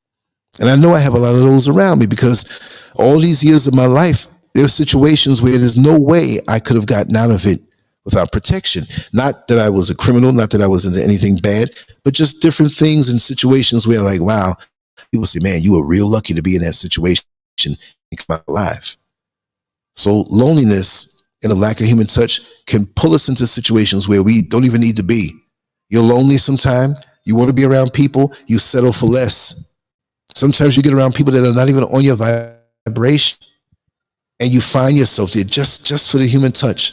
And I know I have a lot of those around me, because all these years of my life, there are situations where there's no way I could have gotten out of it without protection. Not that I was a criminal, not that I was into anything bad, but just different things and situations where, like, wow, people say, man, you were real lucky to be in that situation and come out alive. So loneliness and a lack of human touch can pull us into situations where we don't even need to be. You're lonely sometimes. You want to be around people, you settle for less. Sometimes you get around people that are not even on your vibration, and you find yourself there just for the human touch.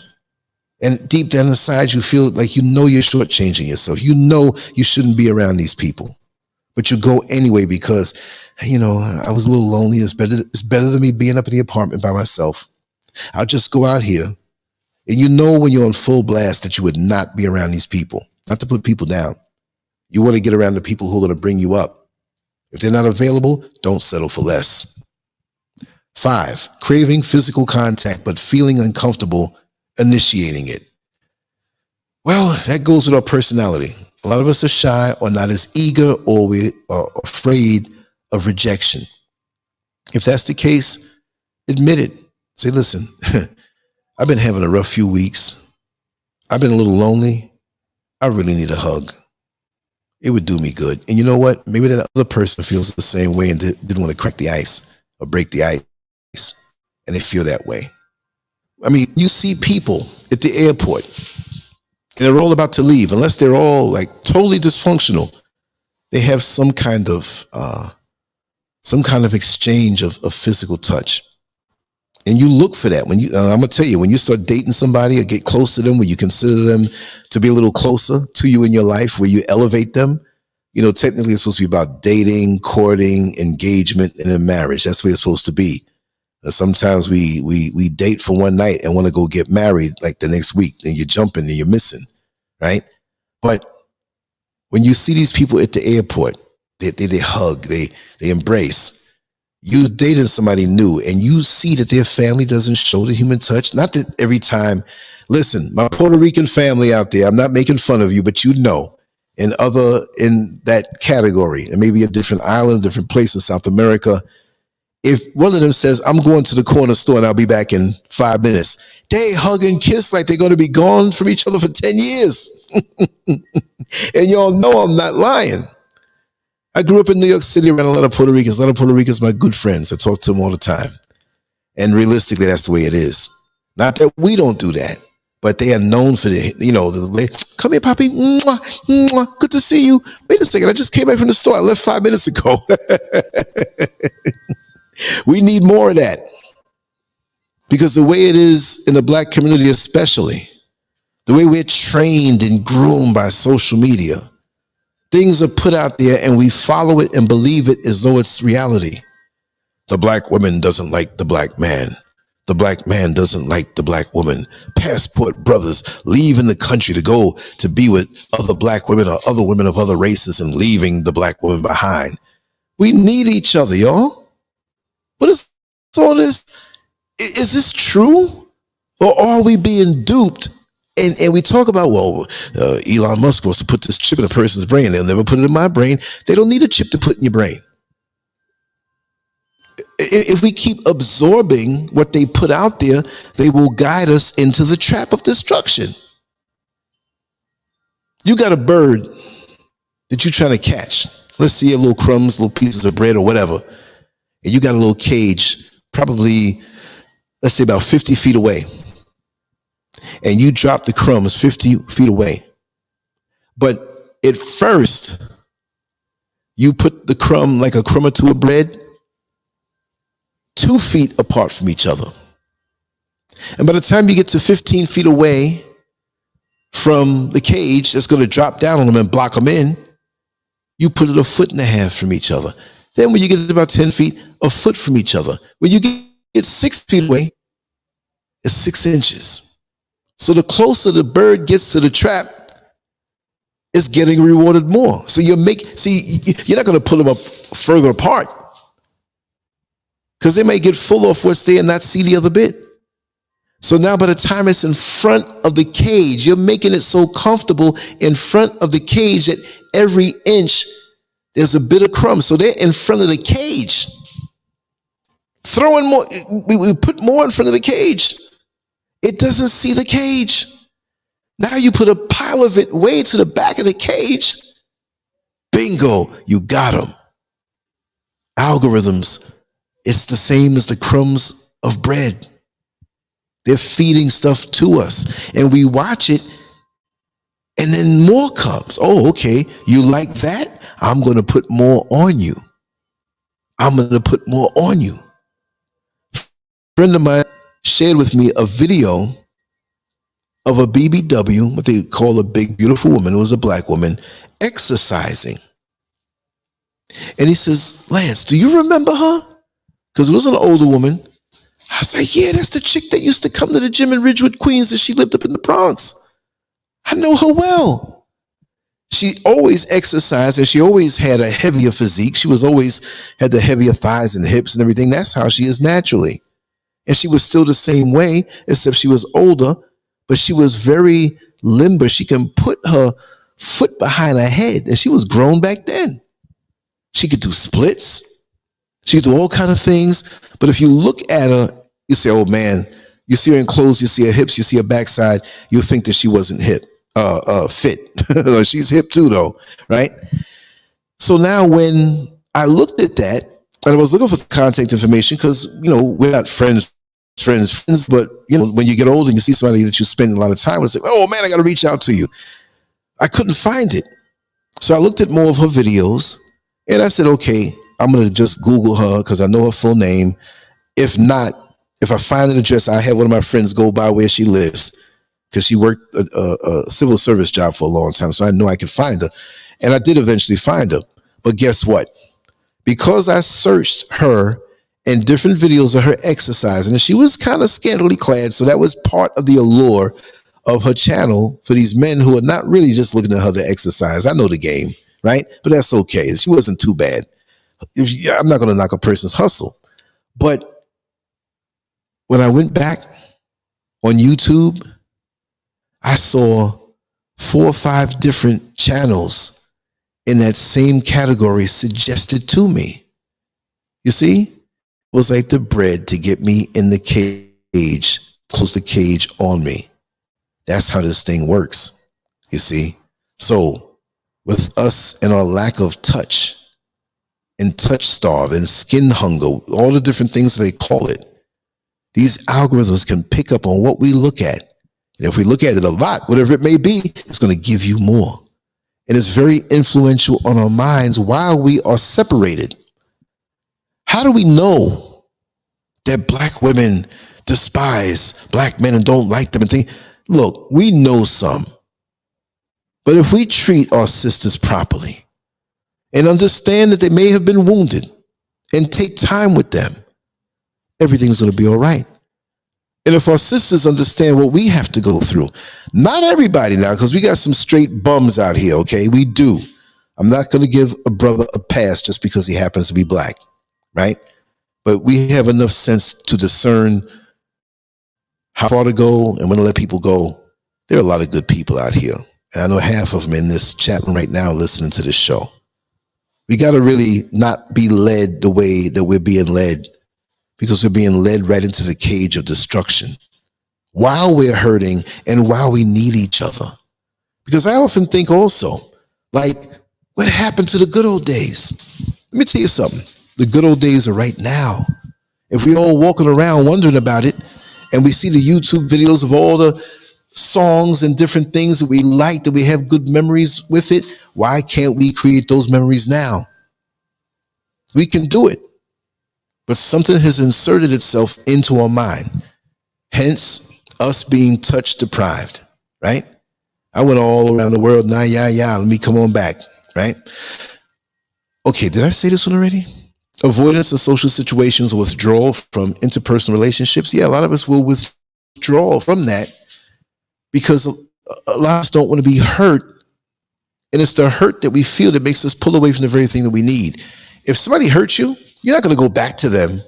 And deep down inside, you feel like you're shortchanging yourself. You know you shouldn't be around these people, but you go anyway because, I was a little lonely. It's better than me being up in the apartment by myself. I'll just go out here. And when you're on full blast that you would not be around these people. Not to put people down. You want to get around the people who are going to bring you up. If they're not available, don't settle for less. 5, craving physical contact but feeling uncomfortable initiating it. Well, that goes with our personality. A lot of us are shy or not as eager, or we are afraid of rejection. If that's the case, admit it. Say, listen, I've been having a rough few weeks. I've been a little lonely. I really need a hug. It would do me good. And you know what? Maybe that other person feels the same way and didn't want to crack the ice or break the ice. And they feel that way. I mean, you see people at the airport they're all about to leave, unless they're all like totally dysfunctional. They have some kind of exchange of physical touch. And you look for that when you, I'm gonna tell you, when you start dating somebody or get close to them, where you consider them to be a little closer to you in your life, where you elevate them, you know, technically it's supposed to be about dating, courting, engagement, and then marriage. That's where it's supposed to be. Sometimes we date for one night and want to go get married like the next week, and you're jumping and you're missing, right? But when you see these people at the airport, they hug, they embrace. You dated somebody new and you see that their family doesn't show the human touch. Not that every time, listen, my Puerto Rican family out there, I'm not making fun of you, but you know, in that category, and maybe a different island, different place in South America, if one of them says, I'm going to the corner store and I'll be back in 5 minutes, they hug and kiss like they're going to be gone from each other for 10 years. And y'all know I'm not lying. I grew up in New York City around a lot of Puerto Ricans. A lot of Puerto Ricans, my good friends. I talk to them all the time. And realistically, that's the way it is. Not that we don't do that, but they are known for the, you know, come here, Poppy. Mwah, mwah. Good to see you. Wait a second. I just came back from the store. I left 5 minutes ago. We need more of that. Because the way it is in the Black community, especially, the way we're trained and groomed by social media, things are put out there and we follow it and believe it as though it's reality. The Black woman doesn't like the Black man. The Black man doesn't like the Black woman. Passport brothers leaving the country to go to be with other Black women or other women of other races and leaving the Black woman behind. We need each other, y'all. What is all this? Is this true? Or are we being duped? And we talk about, well, Elon Musk wants to put this chip in a person's brain. They'll never put it in my brain. They don't need a chip to put in your brain. If we keep absorbing what they put out there, they will guide us into the trap of destruction. You got a bird that you're trying to catch. Let's see, a little crumbs, little pieces of bread or whatever. And you got a little cage, probably, let's say about 50 feet away. And you drop the crumbs 50 feet away. But at first, you put the crumb like a crumb or two of bread 2 feet apart from each other. And by the time you get to 15 feet away from the cage that's going to drop down on them and block them in, you put it 1.5 feet from each other. Then when you get to about 10 feet, a foot from each other. When you get 6 feet away, it's 6 inches. So the closer the bird gets to the trap, it's getting rewarded more. So you're not going to pull them up further apart because they may get full off what's there and not see the other bit. So now by the time it's in front of the cage, you're making it so comfortable in front of the cage that every inch there's a bit of crumb. So they're in front of the cage. Throwing more, we put more in front of the cage. It doesn't see the cage. Now you put a pile of it way to the back of the cage. Bingo, you got them. Algorithms, it's the same as the crumbs of bread. They're feeding stuff to us and we watch it and then more comes. Oh, okay, you like that? I'm going to put more on you. I'm going to put more on you. A friend of mine shared with me a video of a BBW, what they call a big, beautiful woman. It was a Black woman exercising. And he says, Lance, do you remember her? Because it was an older woman. I was like, yeah, that's the chick that used to come to the gym in Ridgewood, Queens, and she lived up in the Bronx. I know her well. She always exercised and she always had a heavier physique. She was always had the heavier thighs and hips and everything. That's how she is naturally. And she was still the same way, except she was older, but she was very limber. She can put her foot behind her head, and she was grown back then. She could do splits. She could do all kinds of things. But if you look at her, you say, oh man, you see her in clothes, you see her hips, you see her backside, you'll think that she wasn't fit. She's hip too though, right? So now when I looked at that, and I was looking for contact information because, you know, we're not friends friends, but you know, when you get older and you see somebody that you spend a lot of time with, it's like, oh man, I got to reach out to you. I couldn't find it. So I looked at more of her videos and I said, okay, I'm going to just Google her because I know her full name. If not, if I find an address, I had one of my friends go by where she lives because she worked a civil service job for a long time. So I know I could find her. And I did eventually find her. But guess what? Because I searched her and different videos of her exercising, and she was kind of scantily clad. So that was part of the allure of her channel for these men who are not really just looking at her to exercise. I know the game, right? But that's okay. She wasn't too bad. I'm not going to knock a person's hustle. But when I went back on YouTube, I saw 4 or 5 different channels in that same category suggested to me. You see, it was like the bread to get me in the cage, close the cage on me. That's how this thing works, you see. So with us and our lack of touch and touch starve and skin hunger, all the different things they call it, these algorithms can pick up on what we look at. And if we look at it a lot, whatever it may be, it's going to give you more. And it's very influential on our minds while we are separated. How do we know that black women despise black men and don't like them and think, look, we know some. But if we treat our sisters properly and understand that they may have been wounded and take time with them, everything's going to be all right. And if our sisters understand what we have to go through, not everybody now, because we got some straight bums out here, okay? We do. I'm not going to give a brother a pass just because he happens to be black, right? But we have enough sense to discern how far to go and when to let people go. There are a lot of good people out here. And I know half of them in this chat room right now listening to this show. We got to really not be led the way that we're being led, because we're being led right into the cage of destruction while we're hurting and while we need each other. Because I often think also, like, what happened to the good old days? Let me tell you something. The good old days are right now. If we're all walking around wondering about it, and we see the YouTube videos of all the songs and different things that we like, that we have good memories with it, why can't we create those memories now? We can do it. But something has inserted itself into our mind. Hence, us being touch deprived, right? I went all around the world. Nah, yeah. Let me come on back, right? Okay, did I say this one already? Avoidance of social situations, withdrawal from interpersonal relationships. Yeah, a lot of us will withdraw from that because a lot of us don't want to be hurt. And it's the hurt that we feel that makes us pull away from the very thing that we need. If somebody hurts you, you're not going to go back to them.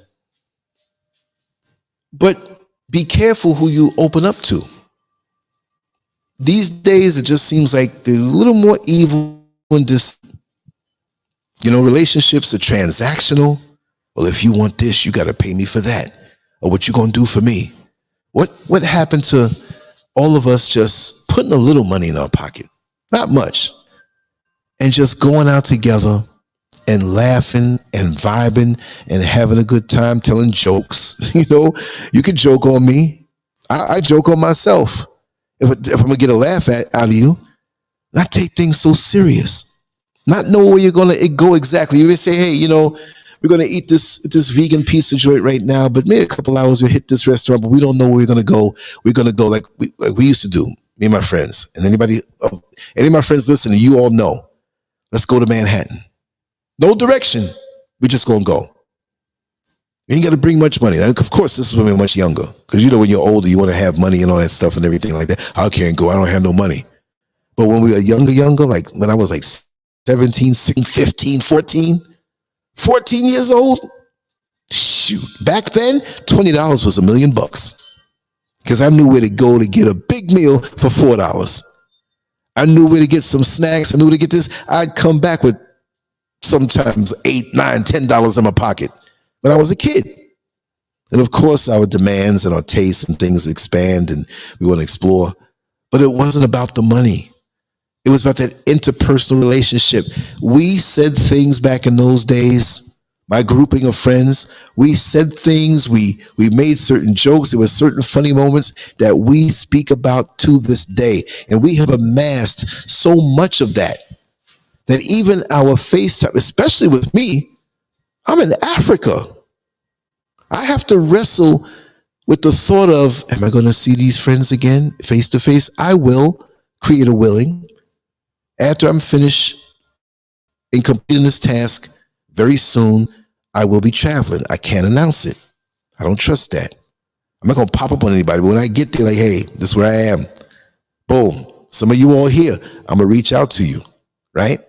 But be careful who you open up to. These days, it just seems like there's a little more evil in this. You know, relationships are transactional. Well, if you want this, you got to pay me for that. Or what you going to do for me? What happened to all of us just putting a little money in our pocket? Not much. And just going out together and laughing and vibing and having a good time, telling jokes. You know, you can joke on me. I joke on myself. If I'm going to get a laugh out of you, not take things so serious. Not know where you're going to go exactly. You may say, hey, you know, we're going to eat this vegan pizza joint right now, but maybe a couple hours we'll hit this restaurant, but we don't know where we're going to go. We're going to go like we used to do, me and my friends. And any of my friends listening, you all know. Let's go to Manhattan. No direction. We just going to go. You ain't got to bring much money. Of course, this is when we're much younger. Because you know when you're older, you want to have money and all that stuff and everything like that. I can't go. I don't have no money. But when we were younger, like when I was like 17, 16, 15, 14 years old, shoot. Back then, $20 was $1 million. Because I knew where to go to get a big meal for $4. I knew where to get some snacks. I knew where to get this. I'd come back with sometimes $8, $9, $10 in my pocket when I was a kid. And of course, our demands and our tastes and things expand and we want to explore. But it wasn't about the money. It was about that interpersonal relationship. We said things back in those days My grouping of friends, we said things, we made certain jokes. There were certain funny moments that we speak about to this day. And we have amassed so much of that even our FaceTime, especially with me, I'm in Africa. I have to wrestle with the thought of, am I going to see these friends again face to face? I will, creator willing. After I'm finished in completing this task, very soon, I will be traveling. I can't announce it. I don't trust that. I'm not going to pop up on anybody. But when I get there, like, hey, this is where I am. Boom. Some of you all here, I'm going to reach out to you, right?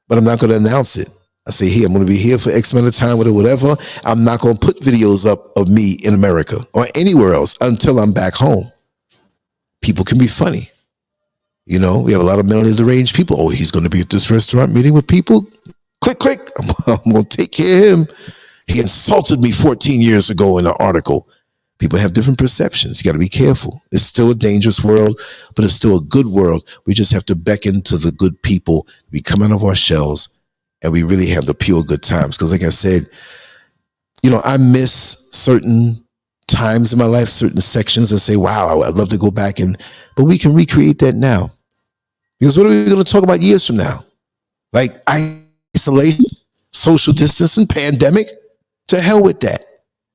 But I'm not going to announce it. I say, here, I'm going to be here for X amount of time, whatever. I'm not going to put videos up of me in America or anywhere else until I'm back home. People can be funny. You know, we have a lot of mentally deranged people. Oh, he's going to be at this restaurant meeting with people. Click, click. I'm going to take care of him. He insulted me 14 years ago in an article. People have different perceptions. You got to be careful. It's still a dangerous world, but it's still a good world. We just have to beckon to the good people. We come out of our shells and we really have the pure good times. Because like I said, you know, I miss certain times in my life, certain sections, and say, wow, I'd love to go back but we can recreate that now. Because what are we going to talk about years from now? Like isolation, social distancing, pandemic? To hell with that.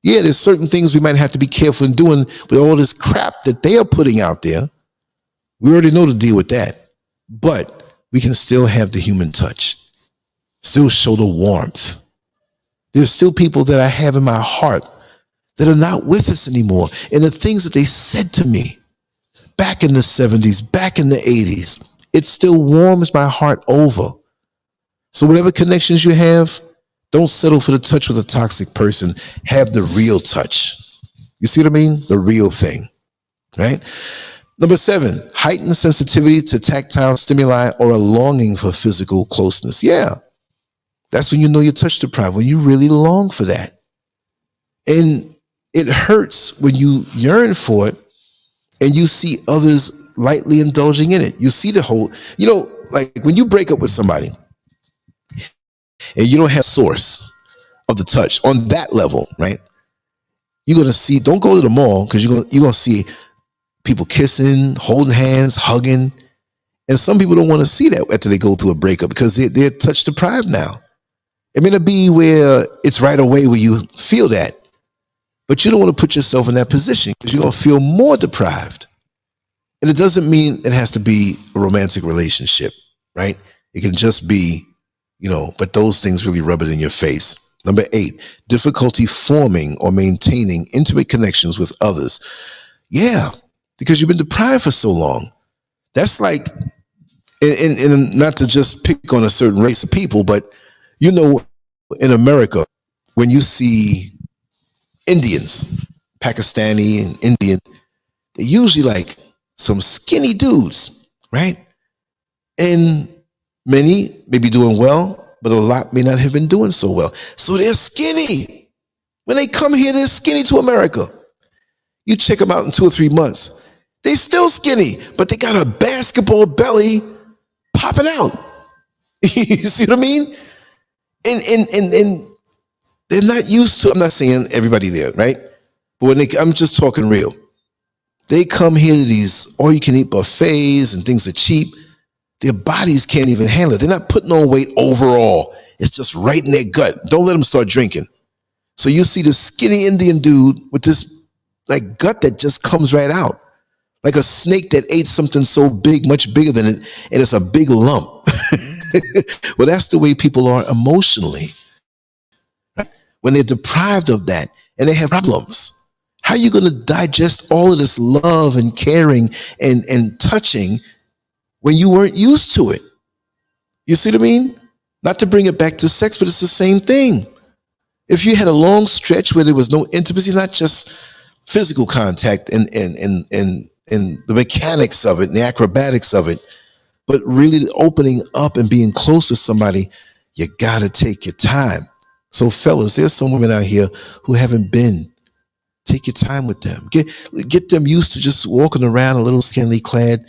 Yeah, there's certain things we might have to be careful in doing with all this crap that they are putting out there. We already know to deal with that. But we can still have the human touch. Still show the warmth. There's still people that I have in my heart that are not with us anymore. And the things that they said to me back in the 70s, back in the 80s, it still warms my heart over. So whatever connections you have, don't settle for the touch with a toxic person. Have the real touch. You see what I mean? The real thing, right? Number 7, heightened sensitivity to tactile stimuli or a longing for physical closeness. Yeah, that's when you know you're touch deprived, when you really long for that. And it hurts when you yearn for it and you see others lightly indulging in it. You see the whole, you know, like when you break up with somebody and you don't have source of the touch on that level, right? You're going to see, don't go to the mall because you're going to see people kissing, holding hands, hugging. And some people don't want to see that after they go through a breakup because they're touch deprived now. It may not be where it's right away where you feel that, but you don't want to put yourself in that position because you're going to feel more deprived. And it doesn't mean it has to be a romantic relationship, right? It can just be, you know, but those things really rub it in your face. Number 8, difficulty forming or maintaining intimate connections with others. Yeah, because you've been deprived for so long. That's like, and not to just pick on a certain race of people, but you know, in America, when you see Indians, Pakistani and Indian, they're usually like some skinny dudes, right? And many may be doing well, but a lot may not have been doing so well. So they're skinny. When they come here, they're skinny to America. You check them out in 2 or 3 months. They still skinny, but they got a basketball belly popping out. You see what I mean? And they're not used to, I'm not saying everybody there, right? But when I'm just talking real. They come here to these all-you-can-eat buffets and things are cheap. Their bodies can't even handle it. They're not putting on weight overall. It's just right in their gut. Don't let them start drinking. So you see this skinny Indian dude with this like gut that just comes right out. Like a snake that ate something so big, much bigger than it, and it's a big lump. Well, that's the way people are emotionally. When they're deprived of that and they have problems. How are you going to digest all of this love and caring and touching when you weren't used to it? You see what I mean? Not to bring it back to sex, but it's the same thing. If you had a long stretch where there was no intimacy, not just physical contact and the mechanics of it and the acrobatics of it, but really opening up and being close to somebody, you got to take your time. So fellas, there's some women out here who haven't been. Take your time with them. Get them used to just walking around a little scantily clad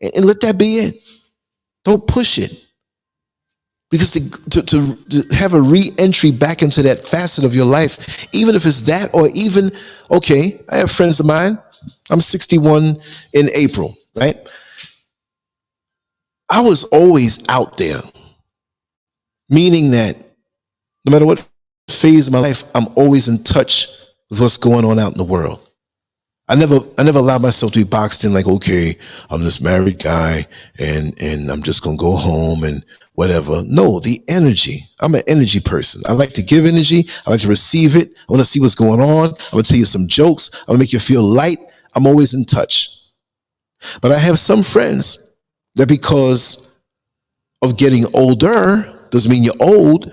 and let that be it. Don't push it. Because to have a re-entry back into that facet of your life, even if it's that, or even, okay, I have friends of mine, I'm 61 in April, right? I was always out there, meaning that no matter what phase of my life, I'm always in touch with what's going on out in the world. I never allowed myself to be boxed in like, okay, I'm this married guy and I'm just gonna go home and whatever. No, the energy. I'm an energy person. I like to give energy. I like to receive it. I want to see what's going on. I'm gonna tell you some jokes. I'm gonna make you feel light. I'm always in touch. But I have some friends that because of getting older, doesn't mean you're old.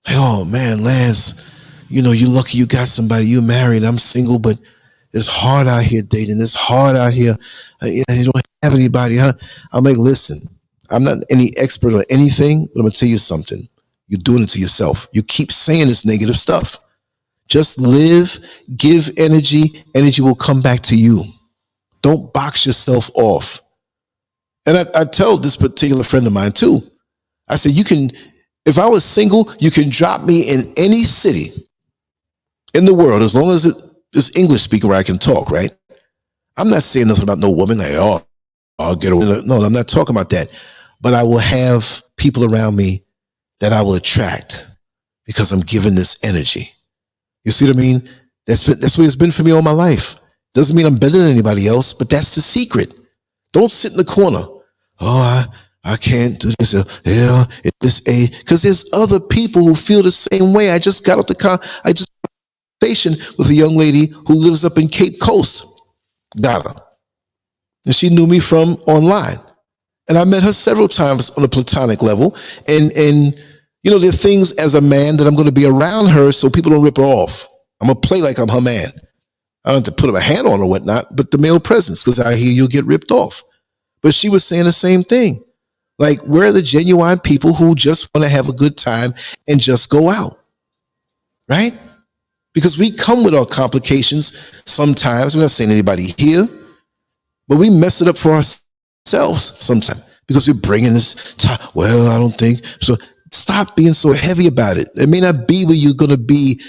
Like, oh man, Lance, you're lucky you got somebody. You're married. I'm single, but it's hard out here dating. It's hard out here. You don't have anybody, huh? I'm like, listen, I'm not any expert on anything, but I'm going to tell you something. You're doing it to yourself. You keep saying this negative stuff. Just live, give energy. Energy will come back to you. Don't box yourself off. And I tell this particular friend of mine too. I said, if I was single, you can drop me in any city in the world, as long as it's English speaking where I can talk, right? I'm not saying nothing about no woman, like, oh, I'll get away. No, I'm not talking about that. But I will have people around me that I will attract because I'm giving this energy. You see what I mean? That's what it's been for me all my life. Doesn't mean I'm better than anybody else, but that's the secret. Don't sit in the corner. Oh, I can't do this. Yeah, it's because there's other people who feel the same way. I just got off the car. Station with a young lady who lives up in Cape Coast, Ghana. And she knew me from online. And I met her several times on a platonic level. And there are things as a man that I'm going to be around her so people don't rip her off. I'm going to play like I'm her man. I don't have to put a hand on or whatnot, but the male presence, because I hear you'll get ripped off. But she was saying the same thing. Like, we're the genuine people who just want to have a good time and just go out. Right? Because we come with our complications sometimes. We're not saying anybody here, but we mess it up for ourselves sometimes because we're bringing this time. Well, I don't think so. Stop being so heavy about it. It may not be where you're going to be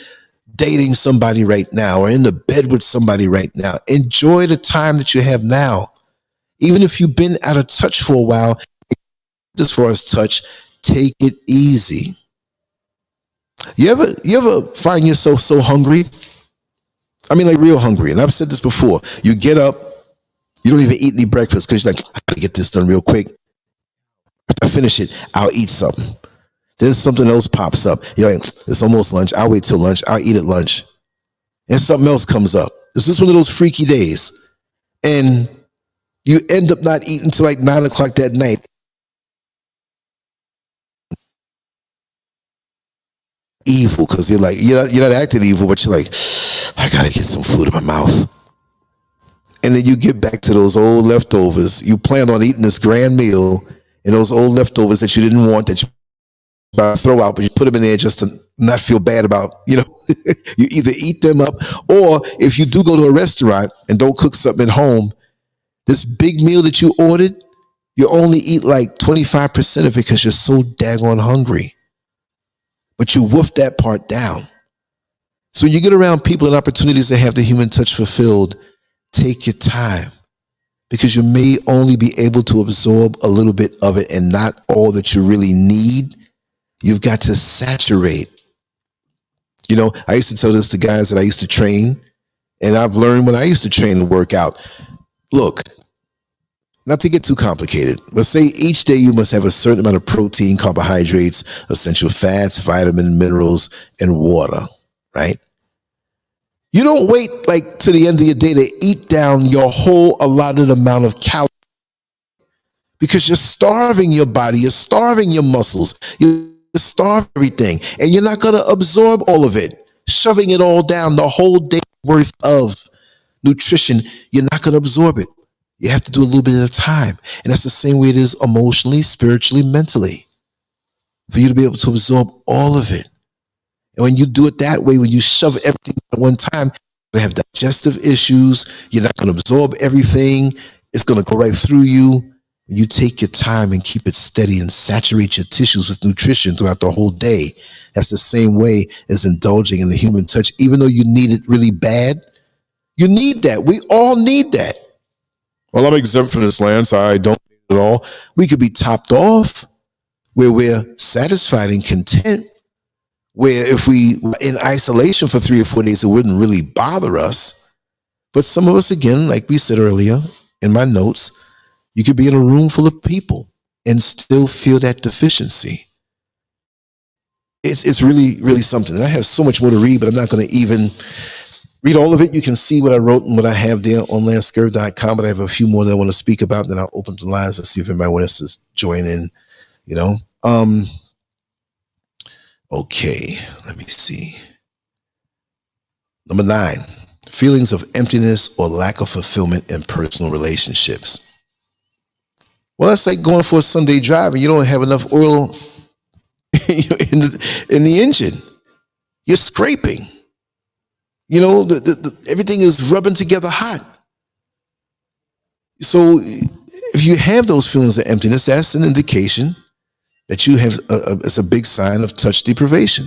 dating somebody right now or in the bed with somebody right now. Enjoy the time that you have now. Even if you've been out of touch for a while, as far as touch, take it easy. You ever find yourself so hungry? I mean, like real hungry. And I've said this before. You get up, you don't even eat any breakfast because you're like, I gotta get this done real quick. After I finish it, I'll eat something. Then something else pops up. You're like, it's almost lunch. I'll wait till lunch. I'll eat at lunch. And something else comes up. It's just one of those freaky days. And you end up not eating until like 9 o'clock that night. Evil, because you're like, you're not acting evil, but you're like, I gotta get some food in my mouth. And then you get back to those old leftovers. You plan on eating this grand meal, and those old leftovers that you didn't want, that you about to throw out, but you put them in there just to not feel bad about, you either eat them up, or if you do go to a restaurant and don't cook something at home, this big meal that you ordered, you only eat like 25% of it because you're so daggone hungry. But you woof that part down. So when you get around people and opportunities that have the human touch fulfilled, take your time, because you may only be able to absorb a little bit of it and not all that you really need. You've got to saturate. I used to tell this to guys that I used to train, and I've learned when I used to train and work out, look, not to get too complicated, but say each day you must have a certain amount of protein, carbohydrates, essential fats, vitamin, minerals, and water, right? You don't wait like to the end of your day to eat down your whole allotted amount of calories, because you're starving your body, you're starving your muscles, you're starving everything, and you're not going to absorb all of it. Shoving it all down, the whole day worth of nutrition, you're not going to absorb it. You have to do a little bit at a time. And that's the same way it is emotionally, spiritually, mentally, for you to be able to absorb all of it. And when you do it that way, when you shove everything at one time, you have digestive issues. You're not going to absorb everything. It's going to go right through you. You take your time and keep it steady and saturate your tissues with nutrition throughout the whole day. That's the same way as indulging in the human touch. Even though you need it really bad, you need that. We all need that. Well, I'm exempt from this, Lance. I don't need it at all. We could be topped off where we're satisfied and content, where if we were in isolation for 3 or 4 days, it wouldn't really bother us. But some of us, again, like we said earlier in my notes, you could be in a room full of people and still feel that deficiency. It's really, really something. And I have so much more to read, but I'm not going to even read all of it. You can see what I wrote and what I have there on LANCESCURV.com, but I have a few more that I want to speak about. Then I'll open the lines and see if anybody wants to join in, you know. Okay, let me see. Number 9, feelings of emptiness or lack of fulfillment in personal relationships. Well, that's like going for a Sunday drive and you don't have enough oil in the engine. You're scraping. You know, everything is rubbing together hot. So if you have those feelings of emptiness, that's an indication that you have, it's a big sign of touch deprivation.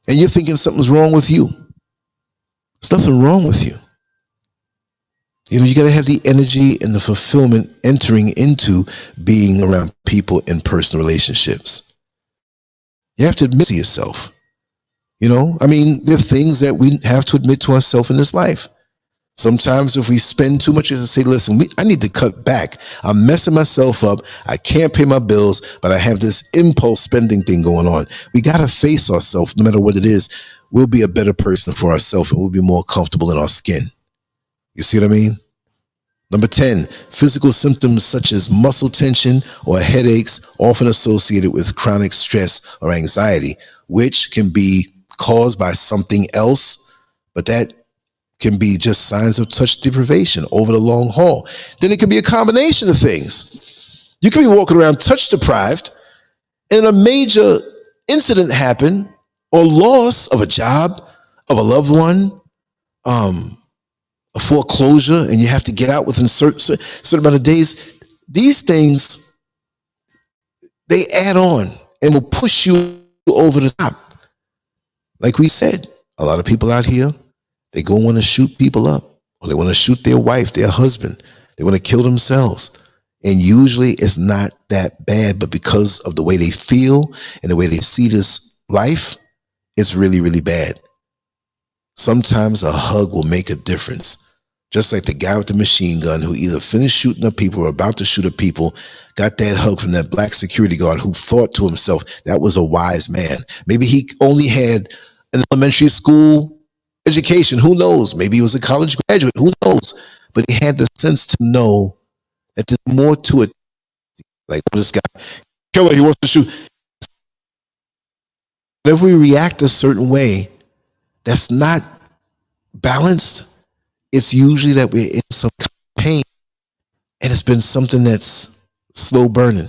And you're thinking something's wrong with you. There's nothing wrong with you. You know, you got to have the energy and the fulfillment entering into being around people in personal relationships. You have to admit to yourself, you know, I mean, there are things that we have to admit to ourselves in this life. Sometimes if we spend too much, as I say, listen, I need to cut back. I'm messing myself up. I can't pay my bills, but I have this impulse spending thing going on. We got to face ourselves, no matter what it is. We'll be a better person for ourselves and we'll be more comfortable in our skin. You see what I mean? Number 10, physical symptoms such as muscle tension or headaches, often associated with chronic stress or anxiety, which can be caused by something else, but that can be just signs of touch deprivation over the long haul. Then it can be a combination of things. You can be walking around touch deprived and a major incident happen or loss of a job, of a loved one, a foreclosure, and you have to get out within certain amount of days. These things, they add on and will push you over the top. Like we said, a lot of people out here, they go want to shoot people up, or they want to shoot their wife, their husband. They want to kill themselves. And usually it's not that bad, but because of the way they feel and the way they see this life, it's really, really bad. Sometimes a hug will make a difference. Just like the guy with the machine gun who either finished shooting up people or about to shoot up people, got that hug from that black security guard who thought to himself, that was a wise man. Maybe he only had an elementary school education. Who knows? Maybe he was a college graduate. Who knows? But he had the sense to know that there's more to it. Like this guy, killer, he wants to shoot. If we react a certain way that's not balanced, it's usually that we're in some kind of pain, and it's been something that's slow burning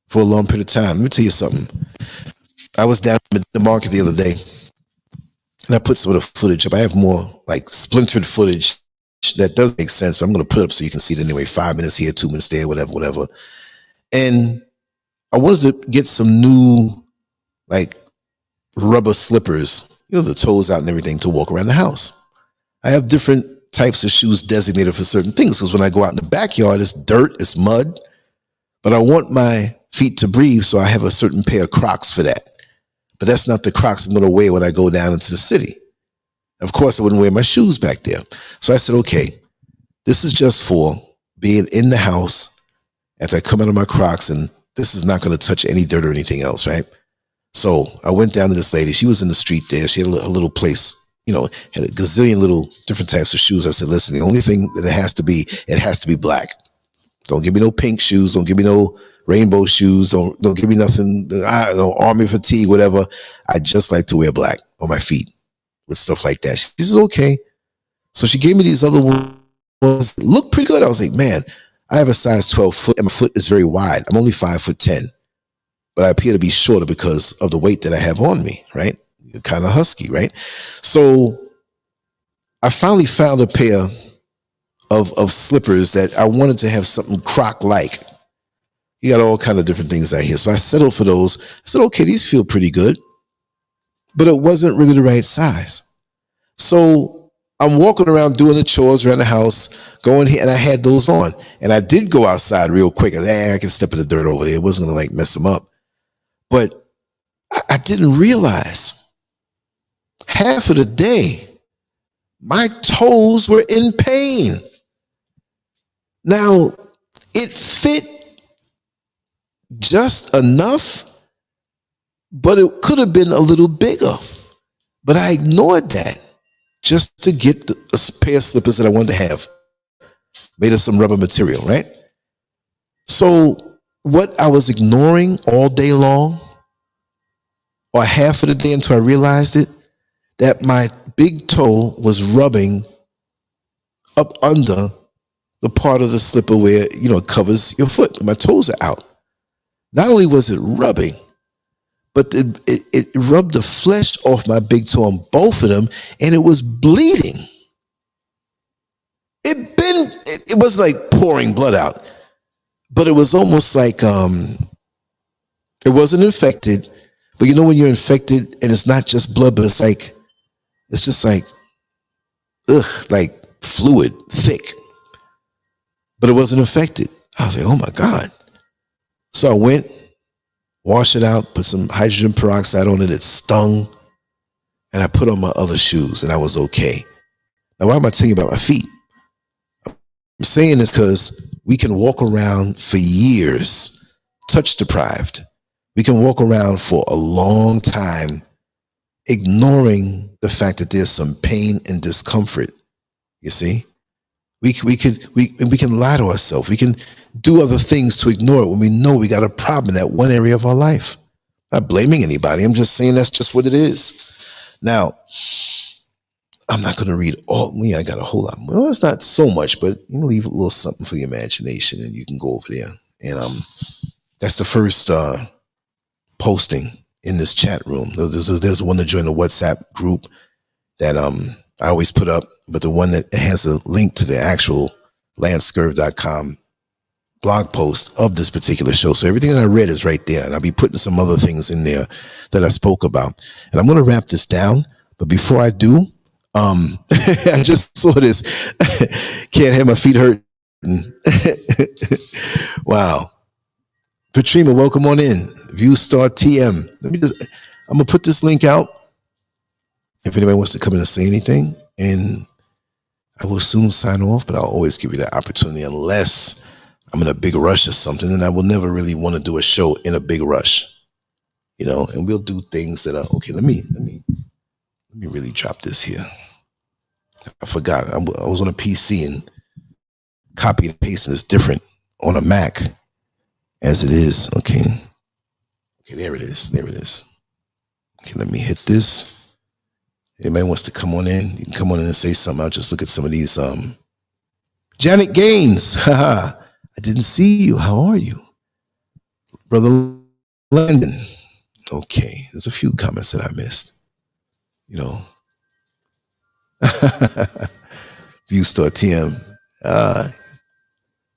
for a long period of time. Let me tell you something. I was down in the market the other day, and I put some of the footage up. I have more like splintered footage that doesn't make sense, but I'm going to put it up so you can see it anyway. 5 minutes here, 2 minutes there, whatever. And I wanted to get some new, like, rubber slippers, you know, the toes out and everything, to walk around the house. I have different types of shoes designated for certain things, because when I go out in the backyard, it's dirt, it's mud, but I want my feet to breathe, so I have a certain pair of Crocs for that. But that's not the Crocs I'm going to wear when I go down into the city. Of course, I wouldn't wear my shoes back there. So I said, okay, this is just for being in the house after I come out of my Crocs, and this is not going to touch any dirt or anything else, right? So I went down to this lady. She was in the street there. She had a little place, you know, had a gazillion little different types of shoes. I said, listen, the only thing that it has to be black. Don't give me no pink shoes. Don't give me no rainbow shoes. Don't give me nothing, no army fatigue, whatever. I just like to wear black on my feet with stuff like that. She says, okay. So she gave me these other ones that look pretty good. I was like, man, I have a size 12 foot and my foot is very wide. I'm only 5'10", but I appear to be shorter because of the weight that I have on me, right? Kind of husky, right? So I finally found a pair of slippers that I wanted to have something Croc-like. You got all kind of different things out here. So I settled for those. I said, okay, these feel pretty good, but it wasn't really the right size. So I'm walking around doing the chores around the house, going here, and I had those on. And I did go outside real quick. I can step in the dirt over there. It wasn't going to like mess them up. But I didn't realize half of the day, my toes were in pain. Now, it fit just enough, but it could have been a little bigger. But I ignored that just to get a pair of slippers that I wanted to have, made of some rubber material, right? So what I was ignoring all day long, or half of the day until I realized it, that my big toe was rubbing up under the part of the slipper where, it covers your foot. My toes are out. Not only was it rubbing, but it rubbed the flesh off my big toe on both of them, and it was bleeding. It was like pouring blood out, but it was almost like it wasn't infected. But when you're infected and it's not just blood, but it's just like fluid, thick. But it wasn't infected. I was like, oh my God. So I went, washed it out, put some hydrogen peroxide on it. It stung. And I put on my other shoes and I was okay. Now, why am I telling you about my feet? I'm saying this because we can walk around for years, touch deprived. We can walk around for a long time, ignoring the fact that there's some pain and discomfort. You see? We can lie to ourselves. We can do other things to ignore it when we know we got a problem in that one area of our life. Not blaming anybody. I'm just saying that's just what it is. Now, I'm not going to read all. I got a whole lot. Well, it's not so much, but leave a little something for your imagination, and you can go over there. And that's the first posting in this chat room. There's one to join the WhatsApp group that I always put up, but the one that has a link to the actual LANCESCURV.com blog post of this particular show. So everything that I read is right there, and I'll be putting some other things in there that I spoke about. And I'm going to wrap this down, but before I do, I just saw this. Can't have my feet hurt. Wow. Patrina, welcome on in. Viewstar TM. I'm going to put this link out if anybody wants to come in and say anything, and I will soon sign off, but I'll always give you that opportunity unless I'm in a big rush or something, and I will never really want to do a show in a big rush, and we'll do things that are, okay, let me really drop this here. I forgot. I was on a PC, and copy and pasting is different on a Mac as it is. Okay, there it is. Okay, let me hit this. Anybody wants to come on in, you can come on in and say something. I'll just look at some of these. Janet Gaines, haha, I didn't see you. How are you? Brother Landon. Okay, there's a few comments that I missed. Viewstar TM.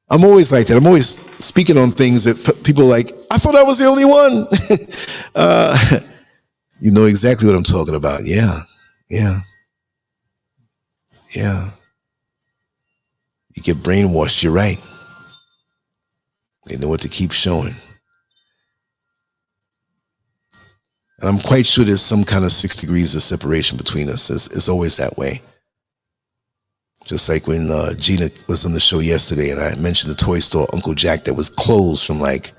I'm always like that. I'm always speaking on things that people are like, I thought I was the only one. You know exactly what I'm talking about. Yeah. You get brainwashed. You're right. They know what to keep showing. And I'm quite sure there's some kind of 6 degrees of separation between us. It's always that way. Just like when Gina was on the show yesterday and I mentioned the toy store Uncle Jack that was closed from like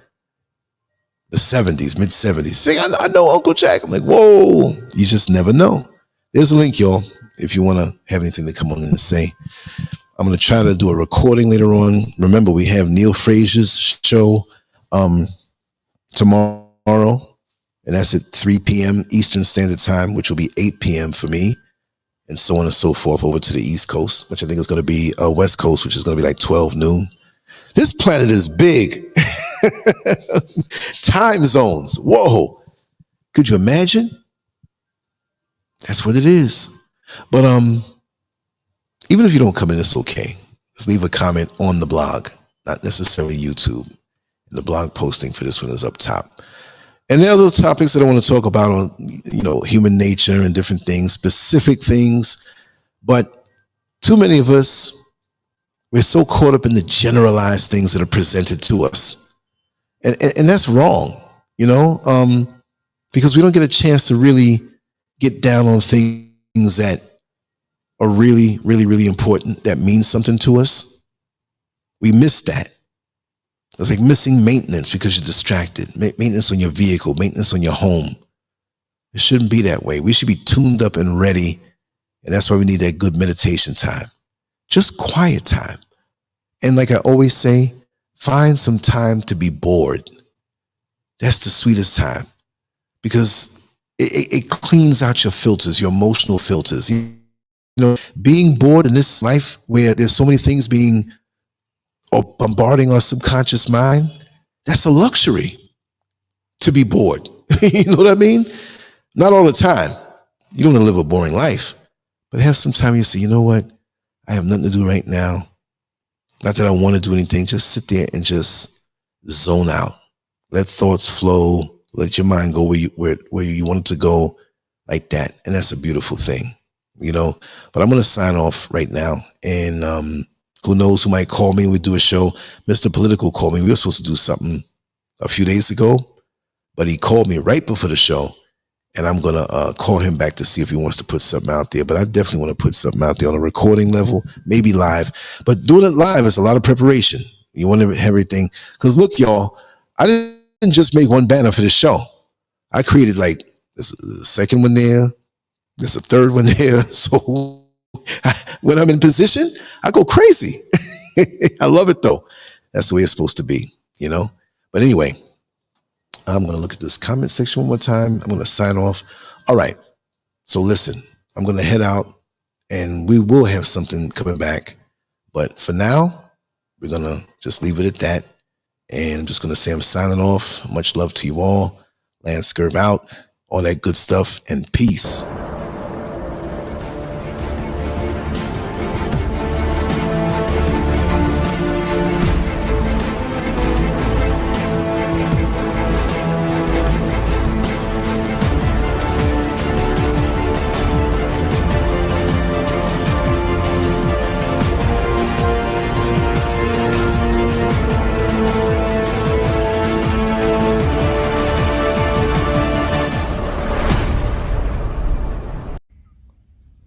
the 70s, mid 70s. Saying, I know Uncle Jack. I'm like, whoa, you just never know. There's a link, y'all, if you want to have anything to come on in and say. I'm going to try to do a recording later on. Remember, we have Neil Frazier's show tomorrow, and that's at 3 p.m. Eastern Standard Time, which will be 8 p.m. for me, and so on and so forth over to the East Coast, which I think is going to be West Coast, which is going to be like 12 noon. This planet is big. Time zones. Whoa. Could you imagine? That's what it is. But even if you don't come in, it's okay. Just leave a comment on the blog, not necessarily YouTube. And the blog posting for this one is up top. And there are other topics that I want to talk about on, human nature and different things, specific things. But too many of us, we're so caught up in the generalized things that are presented to us. And that's wrong, because we don't get a chance to really get down on things that are really, really, really important, that mean something to us. We miss that. It's like missing maintenance because you're distracted. Maintenance on your vehicle, maintenance on your home. It shouldn't be that way. We should be tuned up and ready. And that's why we need that good meditation time. Just quiet time. And like I always say, find some time to be bored. That's the sweetest time, because it cleans out your filters, your emotional filters. Being bored in this life where there's so many things bombarding our subconscious mind, that's a luxury to be bored. You know what I mean? Not all the time. You don't want to live a boring life, but have some time you say, you know what? I have nothing to do right now. Not that I want to do anything. Just sit there and just zone out. Let thoughts flow. Let your mind go where you want it to go, like that. And that's a beautiful thing, But I'm going to sign off right now. And who knows who might call me? We do a show. Mr. Political called me. We were supposed to do something a few days ago, but he called me right before the show. And I'm going to call him back to see if he wants to put something out there. But I definitely want to put something out there on a recording level, maybe live. But doing it live is a lot of preparation. You want to have everything. Because look, y'all, I didn't just make one banner for this show. I created there's a second one there. There's a third one there. So when I'm in position, I go crazy. I love it, though. That's the way it's supposed to be, But anyway, I'm going to look at this comment section one more time. I'm going to sign off. All right. So listen, I'm going to head out, and we will have something coming back. But for now, we're going to just leave it at that. And I'm just going to say I'm signing off. Much love to you all. LANCESCURV out. All that good stuff. And peace.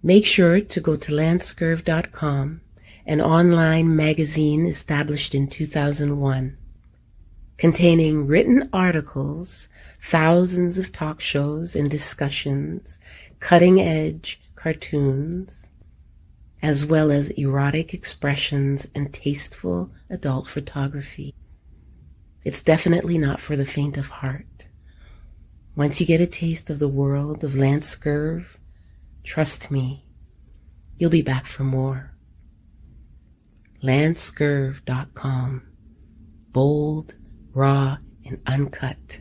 Make sure to go to LANCESCURV.com, an online magazine established in 2001, containing written articles, thousands of talk shows and discussions, cutting-edge cartoons, as well as erotic expressions and tasteful adult photography. It's definitely not for the faint of heart. Once you get a taste of the world of LANCESCURV, trust me, you'll be back for more. LANCESCURV.com. Bold, raw, and uncut.